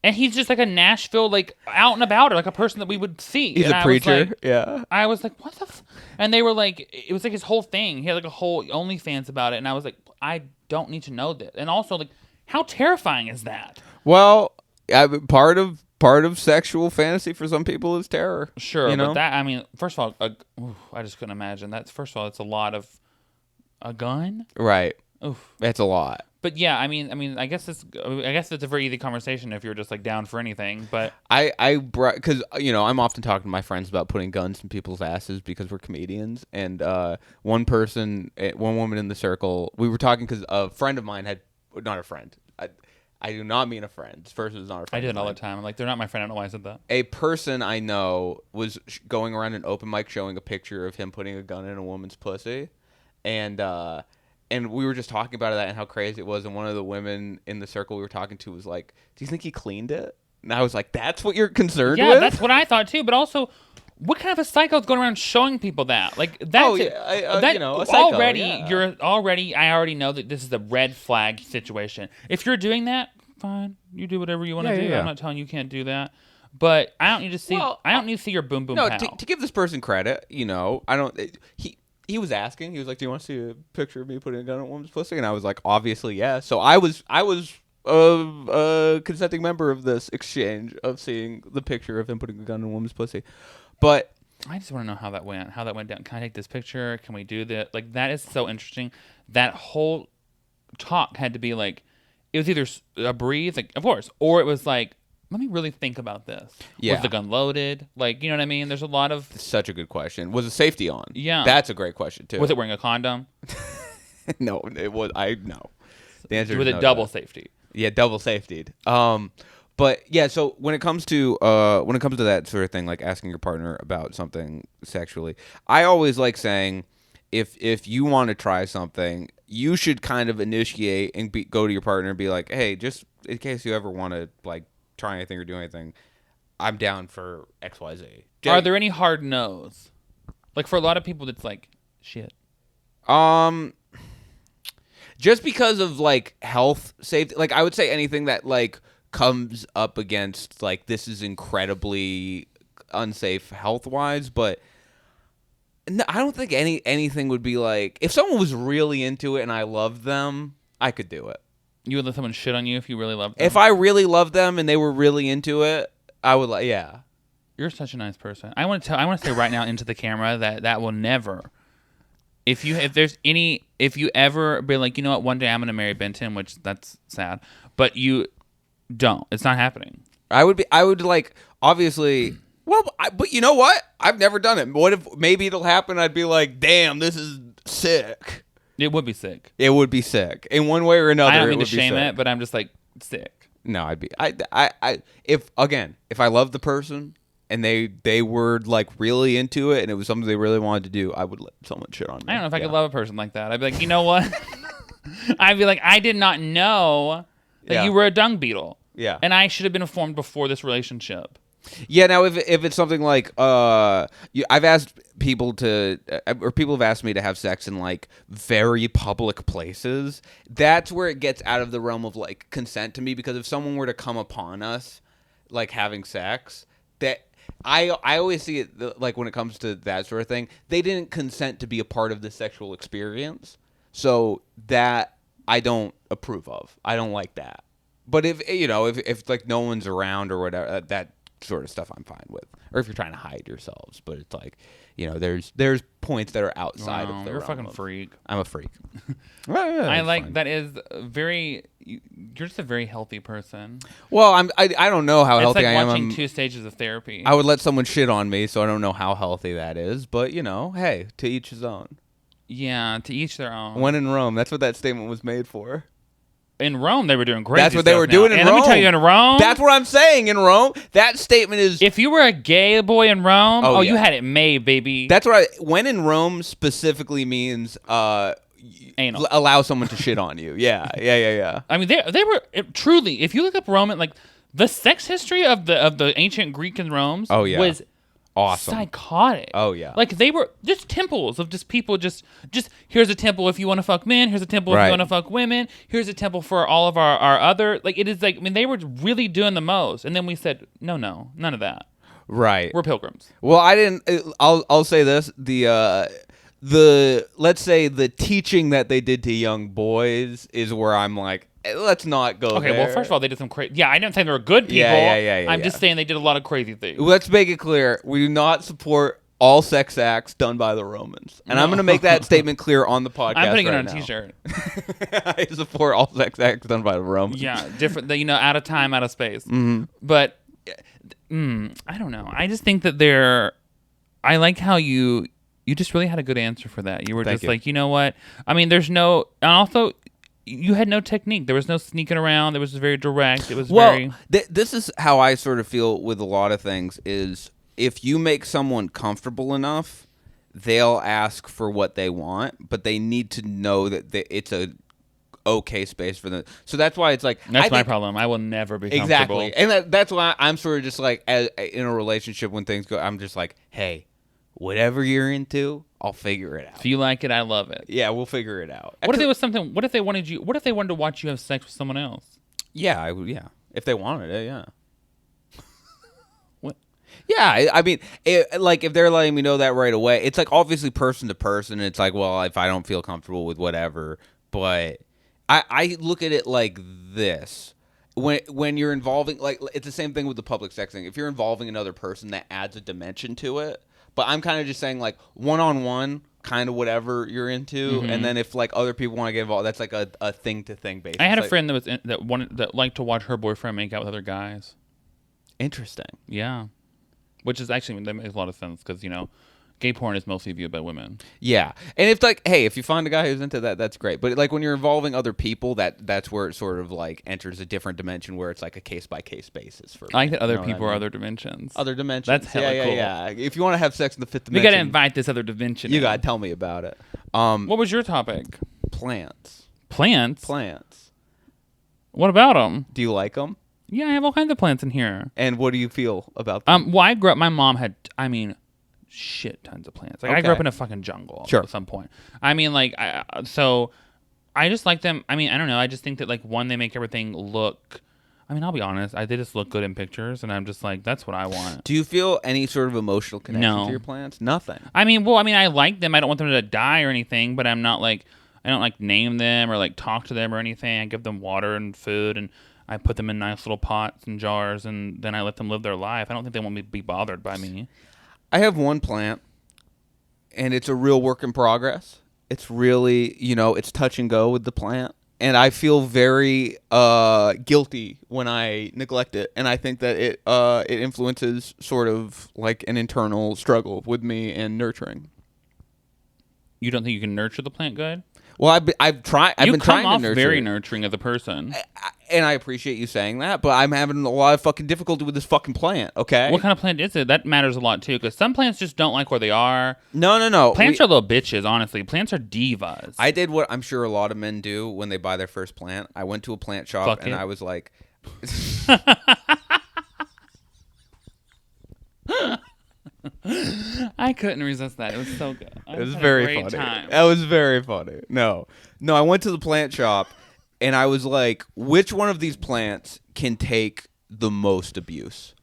And he's just like a Nashville, like out and about, or like a person that we would see. He's a preacher. Yeah. I was like, what the And they were like, it was like his whole thing. He had like a whole OnlyFans about it. And I was like, I don't need to know this. And also, like, how terrifying is that? Well, part of sexual fantasy for some people is terror. Sure. You know? But that, I mean, first of all, I just couldn't imagine that. First of all, it's a lot of. A gun? Right. Oof. That's a lot. But yeah, I mean, I guess it's a very easy conversation if you're just like down for anything. But because you know I'm often talking to my friends about putting guns in people's asses because we're comedians. And one woman in the circle, we were talking because a friend of mine not a friend. I do not mean a friend. This person is not a friend. I do it all the time. I'm like, they're not my friend. I don't know why I said that. A person I know was going around an open mic showing a picture of him putting a gun in a woman's pussy. And we were just talking about that and how crazy it was. And one of the women in the circle we were talking to was like, "Do you think he cleaned it?" And I was like, "That's what you're concerned with?" Yeah, that's what I thought too. But also, what kind of a psycho is going around showing people that? Like that's a psycho, already. I already know that this is a red flag situation. If you're doing that, fine. You do whatever you want to do. Yeah. I'm not telling you can't do that. But I don't need to see. I don't need to see your boom boom. No, pal. to give this person credit, you know, I don't. He was asking. He was like, "Do you want to see a picture of me putting a gun in a woman's pussy?" And I was like, "Obviously, yes." So I was a consenting member of this exchange of seeing the picture of him putting a gun in a woman's pussy. But I just want to know how that went. How that went down. Can I take this picture? Can we do that? Like that is so interesting. That whole talk had to be like, it was either a breathe, like of course, or it was like, let me really think about this. Yeah. Was the gun loaded? Like, you know what I mean? There's a lot of... Such a good question. Was the safety on? Yeah. That's a great question, too. Was it wearing a condom? No, it was... No. The answer was is it no double safety? Yeah, double safetied. But yeah, so when it comes to that sort of thing, like asking your partner about something sexually, I always like saying, if you want to try something, you should kind of initiate and go to your partner and be like, hey, just in case you ever want to like try anything or do anything, I'm down for XYZ. Are there any hard no's? Like for a lot of people, it's like shit. Just because of like health safety, like I would say anything that like comes up against like this is incredibly unsafe health wise, but no, I don't think anything would be like if someone was really into it and I loved them, I could do it. You would let someone shit on you if you really loved them? If I really loved them and they were really into it, I would like yeah. You're such a nice person. I want to say right now into the camera that will never. If you ever be like, you know what, one day I'm gonna marry Benton, which that's sad, but you don't. It's not happening. I would like obviously. Well, but you know what? I've never done it. What if maybe it'll happen? I'd be like, damn, this is sick. It would be sick. It would be sick in one way or another. I don't mean to shame it, but I'm just like sick. No, I'd be. If I loved the person and they were like really into it and it was something they really wanted to do, I would let someone shit on me. I don't know if I could love a person like that. I'd be like, you know what? I'd be like, I did not know that you were a dung beetle. Yeah. And I should have been informed before this relationship. Yeah. Now, if it's something like, I've asked people or people have asked me to have sex in like very public places. That's where it gets out of the realm of like consent to me, because if someone were to come upon us like having sex, that I always see it like when it comes to that sort of thing, they didn't consent to be a part of the sexual experience. So that I don't approve of. I don't like that. But if like no one's around or whatever, that sort of stuff I'm fine with. Or if you're trying to hide yourselves, but it's like, there's points that are outside of their You're a realm fucking freak. I'm a freak. I like fine. That is very. You're just a very healthy person. Well, I don't know how healthy I am. It's like watching 2 stages of therapy. I would let someone shit on me, so I don't know how healthy that is. But hey, to each his own. Yeah, to each their own. When in Rome, that's what that statement was made for. In Rome, they were doing crazy. That's what they were doing in Rome. Let me tell you, in Rome. That's what I'm saying. In Rome, that statement is. If you were a gay boy in Rome, you had it made, baby. That's what when in Rome specifically means anal. Allow someone to shit on you. Yeah. I mean, they were truly. If you look up Roman, like the sex history of the ancient Greek and Rome, was awesome, psychotic. Oh yeah, like they were just temples of just people. Just here's a temple if you want to fuck men. Here's a temple if you want to fuck women. Here's a temple for all of our other. Like it is like, I mean, they were really doing the most. And then we said no, none of that. Right, we're pilgrims. Well, I didn't. I'll say this: let's say the teaching that they did to young boys is where I'm like, let's not go there. Well, first of all, they did some crazy. Yeah, I didn't say they were good people. Yeah. I'm just saying they did a lot of crazy things. Let's make it clear: we do not support all sex acts done by the Romans, and I'm going to make that statement clear on the podcast. I'm putting it on a T-shirt. I support all sex acts done by the Romans. Yeah, different. Out of time, out of space. Mm-hmm. But I don't know. I just think that I like how you just really had a good answer for that. You were like, you know what? I mean, there's no. And also, you had no technique. There was no sneaking around. It was very direct. It was very. This is how I sort of feel with a lot of things. Is if you make someone comfortable enough, they'll ask for what they want, but they need to know that it's a okay space for them. So that's why it's like that's my problem. I will never be comfortable. Exactly, and that's why I'm sort of just like in a relationship when things go. I'm just like, hey, whatever you're into, I'll figure it out. If you like it, I love it. Yeah, we'll figure it out. What if it was something? What if they wanted you? What if they wanted to watch you have sex with someone else? Yeah, I would. Yeah, if they wanted it, yeah. What? Yeah, I mean, like if they're letting me know that right away, it's like obviously person to person. It's like, well, if I don't feel comfortable with whatever, but I look at it like this. When you're involving, like, it's the same thing with the public sex thing. If you're involving another person, that adds a dimension to it. But I'm kind of just saying, like, one-on-one, kind of whatever you're into, and then if like other people want to get involved, that's like a thing-to-thing basis. I had a friend that liked to watch her boyfriend make out with other guys. Interesting. Yeah, which is actually, that makes a lot of sense because gay porn is mostly viewed by women. Yeah, and it's like, hey, if you find a guy who's into that, that's great. But like when you're involving other people, that's where it sort of like enters a different dimension where it's like a case by case basis. For I like that other you know people what I are mean? other dimensions. Other dimensions. That's hella cool. Yeah. If you want to have sex in the fifth We dimension, gotta invite this other dimension. you in. gotta tell me about it. What was your topic? Plants. Plants. Plants. What about them? Do you like them? Yeah, I have all kinds of plants in here. And what do you feel about them? Well, I grew up. My mom had, shit tons of plants. Like I grew Okay. up in a fucking jungle. Sure. At some point. I mean, like, so I just like them. I mean, I don't know. I just think that like one, they make everything look. I mean, I'll be honest. They just look good in pictures, and I'm just like, that's what I want. Do you feel any sort of emotional connection No. to your plants? Nothing. I mean, I like them. I don't want them to die or anything, but I'm not like, I don't like name them or like talk to them or anything. I give them water and food, and I put them in nice little pots and jars, and then I let them live their life. I don't think they want me to be bothered by me. I have one plant, and it's a real work in progress. It's really, it's touch and go with the plant. And I feel very guilty when I neglect it, and I think that it influences sort of like an internal struggle with me and nurturing. You don't think you can nurture the plant good? Well, I've been trying You to come off nurture very it. nurturing as a person. And I appreciate you saying that, but I'm having a lot of fucking difficulty with this fucking plant. Okay. What kind of plant is it? That matters a lot too, because some plants just don't like where they are. No. Plants are little bitches, honestly. Plants are divas. I did what I'm sure a lot of men do when they buy their first plant. I went to a plant shop Fuck and it. I was like, I couldn't resist that. It was so good. it was very funny. Time. That was very funny. No, I went to the plant shop and I was like, which one of these plants can take the most abuse?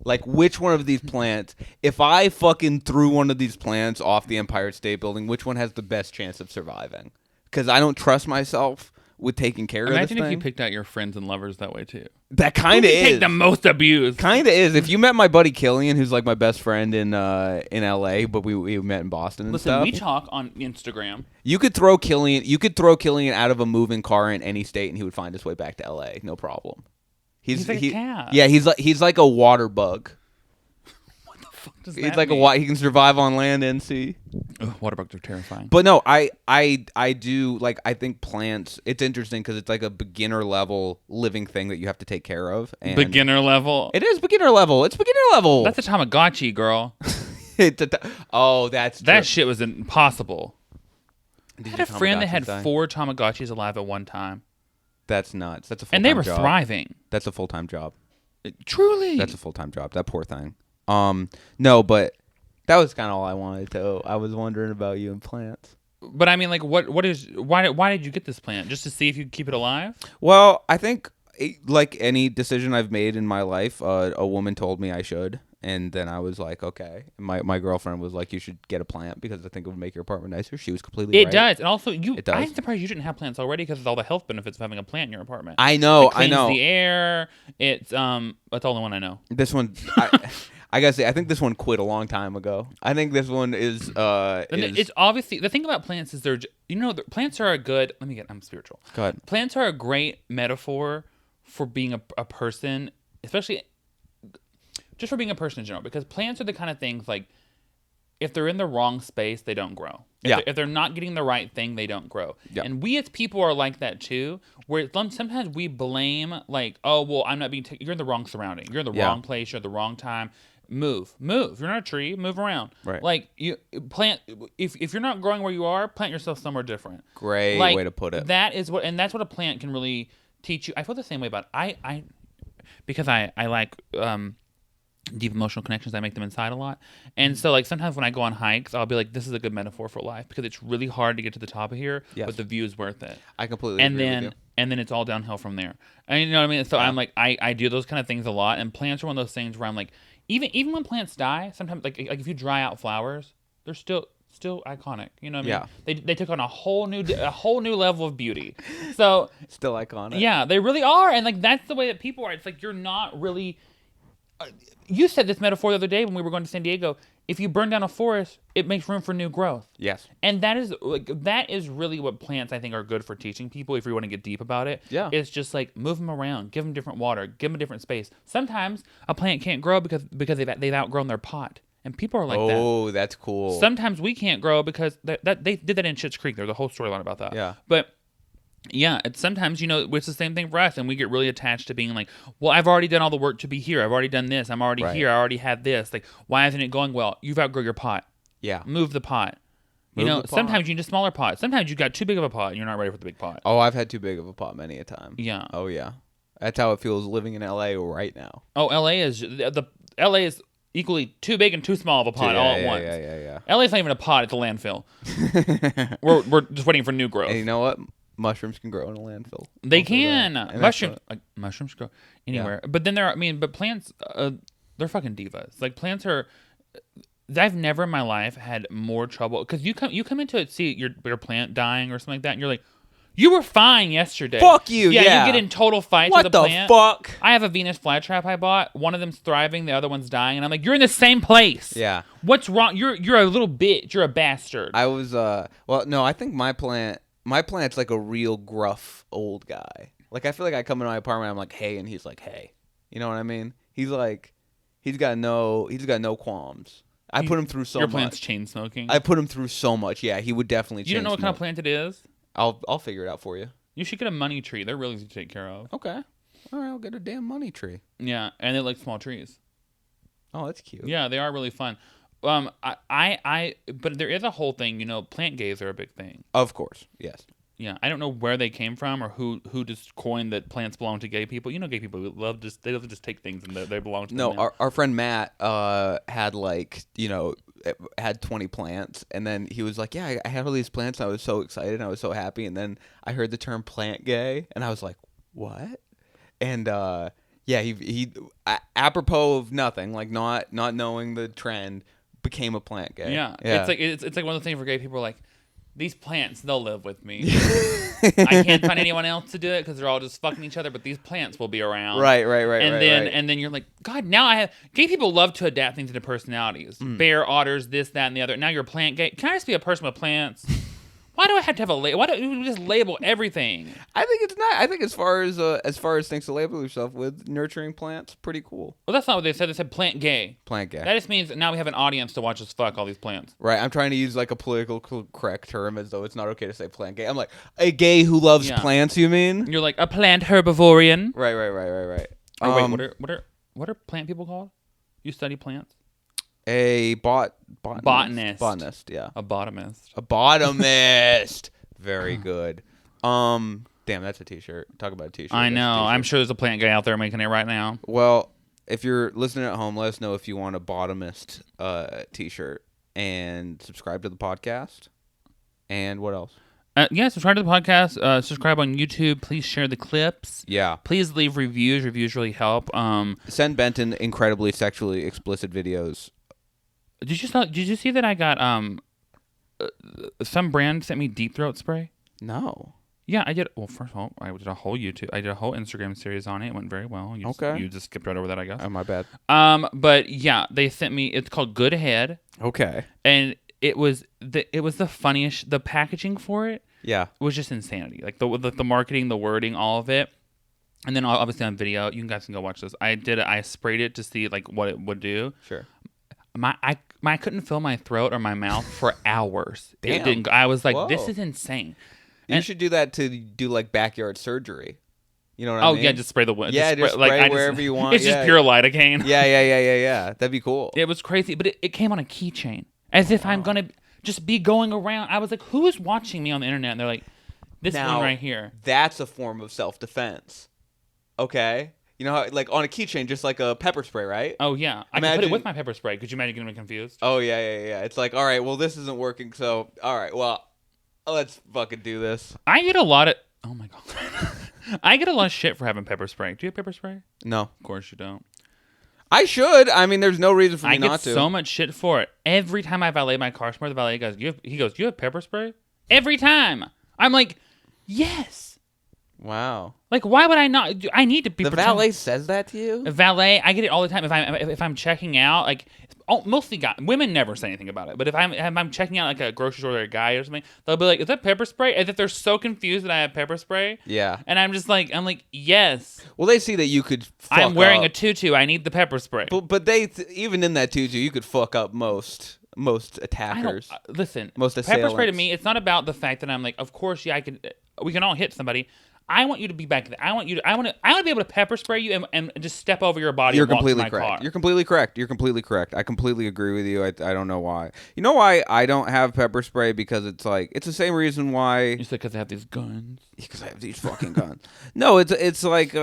Like, which one of these plants, if I fucking threw one of these plants off the Empire State Building, which one has the best chance of surviving? Because I don't trust myself with taking care of this Imagine if thing. you picked out your friends and lovers that way too. That kind of is. Take the most abuse. Kind of is. If you met my buddy Killian, who's like my best friend in LA, but we met in Boston and Listen, stuff. we talk on Instagram. You could throw Killian out of a moving car in any state, and he would find his way back to LA, no problem. He's like a cat. Yeah, he's like a water bug. What the fuck does He's that like mean? he can survive on land and sea. Ugh, water bugs are terrifying. But no, I do like. I think plants. It's interesting because it's like a beginner level living thing that you have to take care of. And Beginner level. It is beginner level. It's beginner level. That's a Tamagotchi, girl. That's true. That shit was impossible. Did I had your a friend that had Tamagotchis die? 4 Tamagotchis alive at one time. That's nuts. That's a full-time And they were job. thriving. That's a full-time job. Truly. That's a full-time job. That poor thing. No, but that was kind of all I wanted to. I was wondering about you and plants. But I mean, like, why did you get this plant? Just to see if you could keep it alive? Well, I think like any decision I've made in my life, a woman told me I should, and then I was like, okay. My girlfriend was like, you should get a plant because I think it would make your apartment nicer. She was completely right. It does. And also, It does. I'm surprised you didn't have plants already because of all the health benefits of having a plant in your apartment. I know. It cleans the air. It's that's all the one I know. This one, I gotta say, I think this one quit a long time ago. I think this one is. It's obviously the thing about plants is plants are a good. I'm spiritual. Go ahead. Plants are a great metaphor for being a person, especially just for being a person in general, because plants are the kind of things like if they're in the wrong space, they don't grow. If they're not getting the right thing, they don't grow. Yeah. And we as people are like that too, where sometimes we blame like, oh, well, I'm not being you're in the wrong surrounding. You're in the wrong place. You're at the wrong time. Move. You're not a tree. Move around. Right. Like you plant. If you're not growing where you are, plant yourself somewhere different. Great Like, way to put it. That's what a plant can really teach you. I feel the same way about because I like deep emotional connections. I make them inside a lot, and so like sometimes when I go on hikes, I'll be like, this is a good metaphor for life because it's really hard to get to the top of here, but the view is worth it. I completely agree with you. And then it's all downhill from there. And you know what I mean? So I'm like, I do those kind of things a lot, and plants are one of those things where I'm like, even when plants die, sometimes like if you dry out flowers, they're still iconic. You know what I mean? They took on a whole new level of beauty. So Still iconic. yeah, they really are, and like that's the way that people are. It's like you're not really. You said this metaphor the other day when we were going to San Diego. If you burn down a forest, it makes room for new growth. Yes. And that is really what plants I think are good for teaching people. If you want to get deep about it, it's just like move them around, give them different water, give them a different space. Sometimes a plant can't grow because they've outgrown their pot. And people are like that. Oh, that's cool. Sometimes we can't grow because they did that in Schitt's Creek. There's a whole storyline about that. Yeah. But yeah, it's sometimes, it's the same thing for us. And we get really attached to being like, well, I've already done all the work to be here. I've already done this. I'm already here. I already had this. Like, why isn't it going well? You've outgrown your pot. Yeah. Move the pot. Sometimes you need a smaller pot. Sometimes you got too big of a pot and you're not ready for the big pot. Oh, I've had too big of a pot many a time. Yeah. Oh, yeah. That's how it feels living in LA right now. Oh, LA is equally too big and too small of a pot all at once. Yeah. LA's not even a pot; it's a landfill. we're just waiting for new growth. And you know what? Mushrooms can grow in a landfill. They can. Mushrooms grow anywhere. Yeah. But then but plants, they're fucking divas. Like plants are. I've never in my life had more trouble because you come into it, see your plant dying or something like that, and you're like, you were fine yesterday. Fuck you. Yeah. You get in total fights with the plant. What the fuck? I have a Venus flytrap I bought. One of them's thriving, the other one's dying, and I'm like, you're in the same place. Yeah. What's wrong? You're a little bitch. You're a bastard. I was no, I think my plant's like a real gruff old guy. Like I feel like I come into my apartment, I'm like, hey, and he's like, hey. You know what I mean? He's got no qualms. I put him through so much. Your plant's chain smoking. I put him through so much. Yeah, he would definitely. You don't know what kind of plant it is? I'll figure it out for you. You should get a money tree. They're really easy to take care of. Okay. All right, I'll get a damn money tree. Yeah, and they like small trees. Oh, that's cute. Yeah, they are really fun. But there is a whole thing. Plant gays are a big thing. Of course, yes. Yeah, I don't know where they came from or who just coined that plants belong to gay people. Gay people love to just take things and they belong to them. No, our friend Matt had had 20 plants, and then he was like, yeah, I had all these plants, and I was so excited, and I was so happy, and then I heard the term plant gay, and I was like, what? And he apropos of nothing, like not knowing the trend, became a plant gay. Yeah. It's like one of the things for gay people are like, these plants, they'll live with me. I can't find anyone else to do it because they're all just fucking each other, but these plants will be around. Right. And then you're like, God, now gay people love to adapt things into personalities. Bear, otters, this, that, and the other. Now you're a plant gay. Can I just be a person with plants? Why do I have to have a label? Why don't you just label everything? I think it's not. I think as far as things to label yourself with, nurturing plants, pretty cool. Well, that's not what they said. They said plant gay. Plant gay. That just means that now we have an audience to watch us fuck all these plants. Right. I'm trying to use like a political correct term as though it's not okay to say plant gay. I'm like, a gay who loves plants, you mean? You're like a plant herbivorian. Right. Wait, what are plant people called? You study plants? A botanist. Botanist, yeah. A botanist. A botanist. Very good. Damn, that's a t-shirt. Talk about a t-shirt. I know. I'm sure there's a plant guy out there making it right now. Well, if you're listening at home, let us know if you want a botanist t-shirt, and subscribe to the podcast. And what else? Subscribe to the podcast. Subscribe on YouTube. Please share the clips. Yeah. Please leave reviews. Reviews really help. Send Benton incredibly sexually explicit videos. Did you see that I got some brand sent me deep throat spray? No. Yeah, I did. Well, first of all, I did a whole Instagram series on it. It went very well. You just skipped right over that, I guess. Oh, my bad. But yeah, they sent me. It's called Good Head. Okay. And it was the funniest. The packaging for it. Yeah. Was just insanity. Like the marketing, the wording, all of it. And then obviously on video, you guys can go watch this. I sprayed it to see like what it would do. Sure. I couldn't feel my throat or my mouth for hours. Damn. It didn't. I was like, Whoa. This is insane. You should do that to do like backyard surgery. You know what I mean? Oh yeah, just spray the wind. Yeah, just spray wherever you want. It's just pure lidocaine. Yeah. That'd be cool. It was crazy, but it came on a keychain, as if I'm gonna just be going around. I was like, who is watching me on the internet? And they're like, this one right here. That's a form of self-defense. Okay. You know how, like, on a keychain, just like a pepper spray, right? Oh, yeah. I can put it with my pepper spray. Could you imagine getting confused? Oh, yeah. It's like, all right, well, this isn't working, so, all right, well, let's fucking do this. I get a lot of... Oh, my God. I get a lot of shit for having pepper spray. Do you have pepper spray? No. Of course you don't. I should. I mean, there's no reason for me not to. I get so much shit for it. Every time I valet my car, the valet goes, do you have pepper spray? Every time. I'm like, yes. Wow. Like, why would I not? I need to be. The valet says that to you? Valet, I get it all the time. If I'm checking out, like mostly guys. Women never say anything about it. But if I'm checking out like a grocery store or a guy or something, they'll be like, "Is that pepper spray?" And if they're so confused that I have pepper spray, Yeah. and I'm like, yes. Well, they see that you could. I'm wearing up. a tutu. I need the pepper spray. But they even in that tutu, you could fuck up most attackers. Listen. Most pepper spray to assailants. me, it's not about the fact that I'm like, of course, yeah, we can all hit somebody. I want you to be back there. I want to be able to pepper spray you and just step over your body. You're and walk completely to my correct. car. You're completely correct. You're completely correct. I completely agree with you. I don't know why. You know why I don't have pepper spray? Because it's the same reason why. You said because they have these guns. Because I have these fucking guns. No, it's like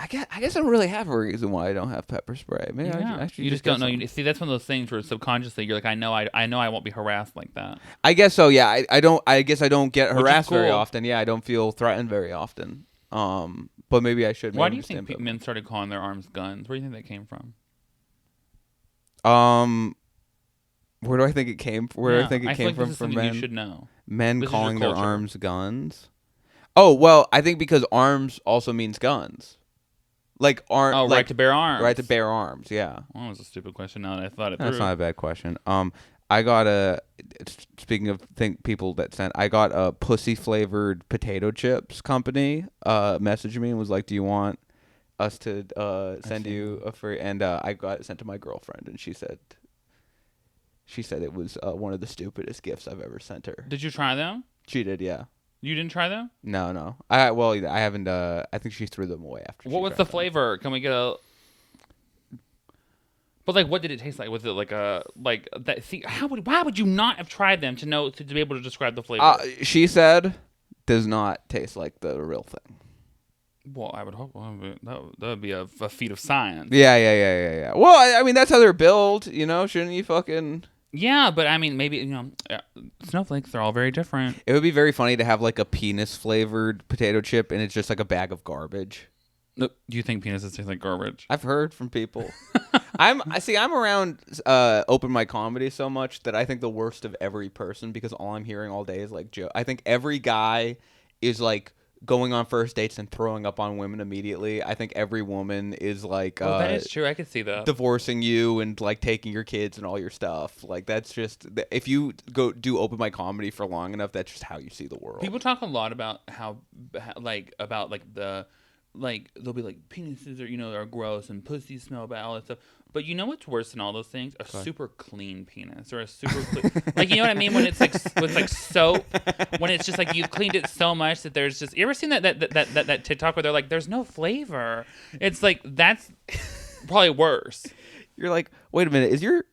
I guess I don't really have a reason why I don't have pepper spray. Maybe I should you just don't know. some. See, that's one of those things where subconsciously you're like, I know I won't be harassed like that. I guess so. Yeah, I don't. I guess I don't get harassed very cool. often. Yeah, I don't feel threatened very often. But maybe I should. Why do you think men started calling their arms guns? Where do you think that came from? Where do I think it came? Where do I think it came like this is from? something Men, you should know. Men This is calling your their culture. arms guns. Oh well, I think because arms also means guns. Like right to bear arms. Right to bear arms. Yeah. Well, that was a stupid question. Now that I thought it That's through. not a bad question. I got speaking of people that sent, I got a pussy flavored potato chips company messaged me and was like, "Do you want us to send you a free?" And I got it sent to my girlfriend, and she said it was one of the stupidest gifts I've ever sent her. Did you try them? She did, yeah. You didn't try them? No. I haven't. I think she threw them away after. What was the flavor? Can we get a? But like, what did it taste like? Was it like that? See, why would you not have tried them to be able to describe the flavor? She said, does not taste like the real thing. Well, I would hope that would be a feat of science. Yeah. Well, I mean, that's how they're built, shouldn't you fucking... Yeah, but I mean, maybe, snowflakes, they're all very different. It would be very funny to have like a penis-flavored potato chip and it's just like a bag of garbage. Do you think penises taste like garbage? I've heard from people. I'm around open mic comedy so much that I think the worst of every person because all I'm hearing all day is like joke. I think every guy is like going on first dates and throwing up on women immediately. I think every woman is like that is true. I could see that. Divorcing you and like taking your kids and all your stuff. Like that's just, if you go do open mic comedy for long enough, that's just how you see the world. People talk a lot about how they'll be like penises are gross and pussies smell bad, all that stuff. But you know what's worse than all those things? A super clean penis or a super clean, like, you know what I mean? When it's like with like soap, when it's just like you've cleaned it so much that there's just, you ever seen that TikTok where they're like, there's no flavor? It's like, that's probably worse. You're like, wait a minute, is your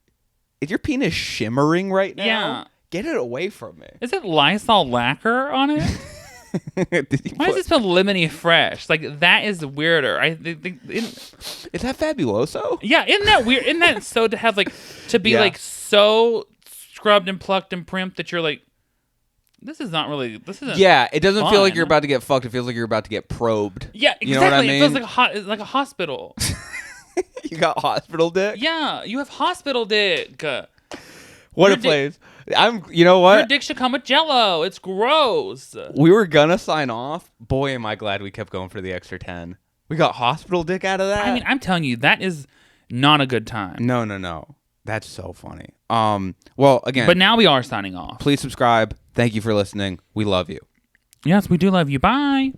penis shimmering right now? Yeah. Get it away from me. Is it Lysol lacquer on it? Why does it smell lemony fresh? Like, that is weirder. Is that Fabuloso? Yeah, isn't that weird? Isn't that so to have to be like so scrubbed and plucked and primped that you're like, this isn't. Yeah, it doesn't feel like fun. you're about to get fucked. It feels like you're about to get probed. Yeah, exactly. You know what I mean? It feels like a hospital. You got hospital dick? Yeah, you have hospital dick. What Your a place. You know what? Your dick should come with Jello. It's gross. We were gonna sign off. Boy, am I glad we kept going for the extra 10. We got hospital dick out of that. I mean, I'm telling you, that is not a good time. No. That's so funny. Well, again. But now we are signing off. Please subscribe. Thank you for listening. We love you. Yes, we do love you. Bye.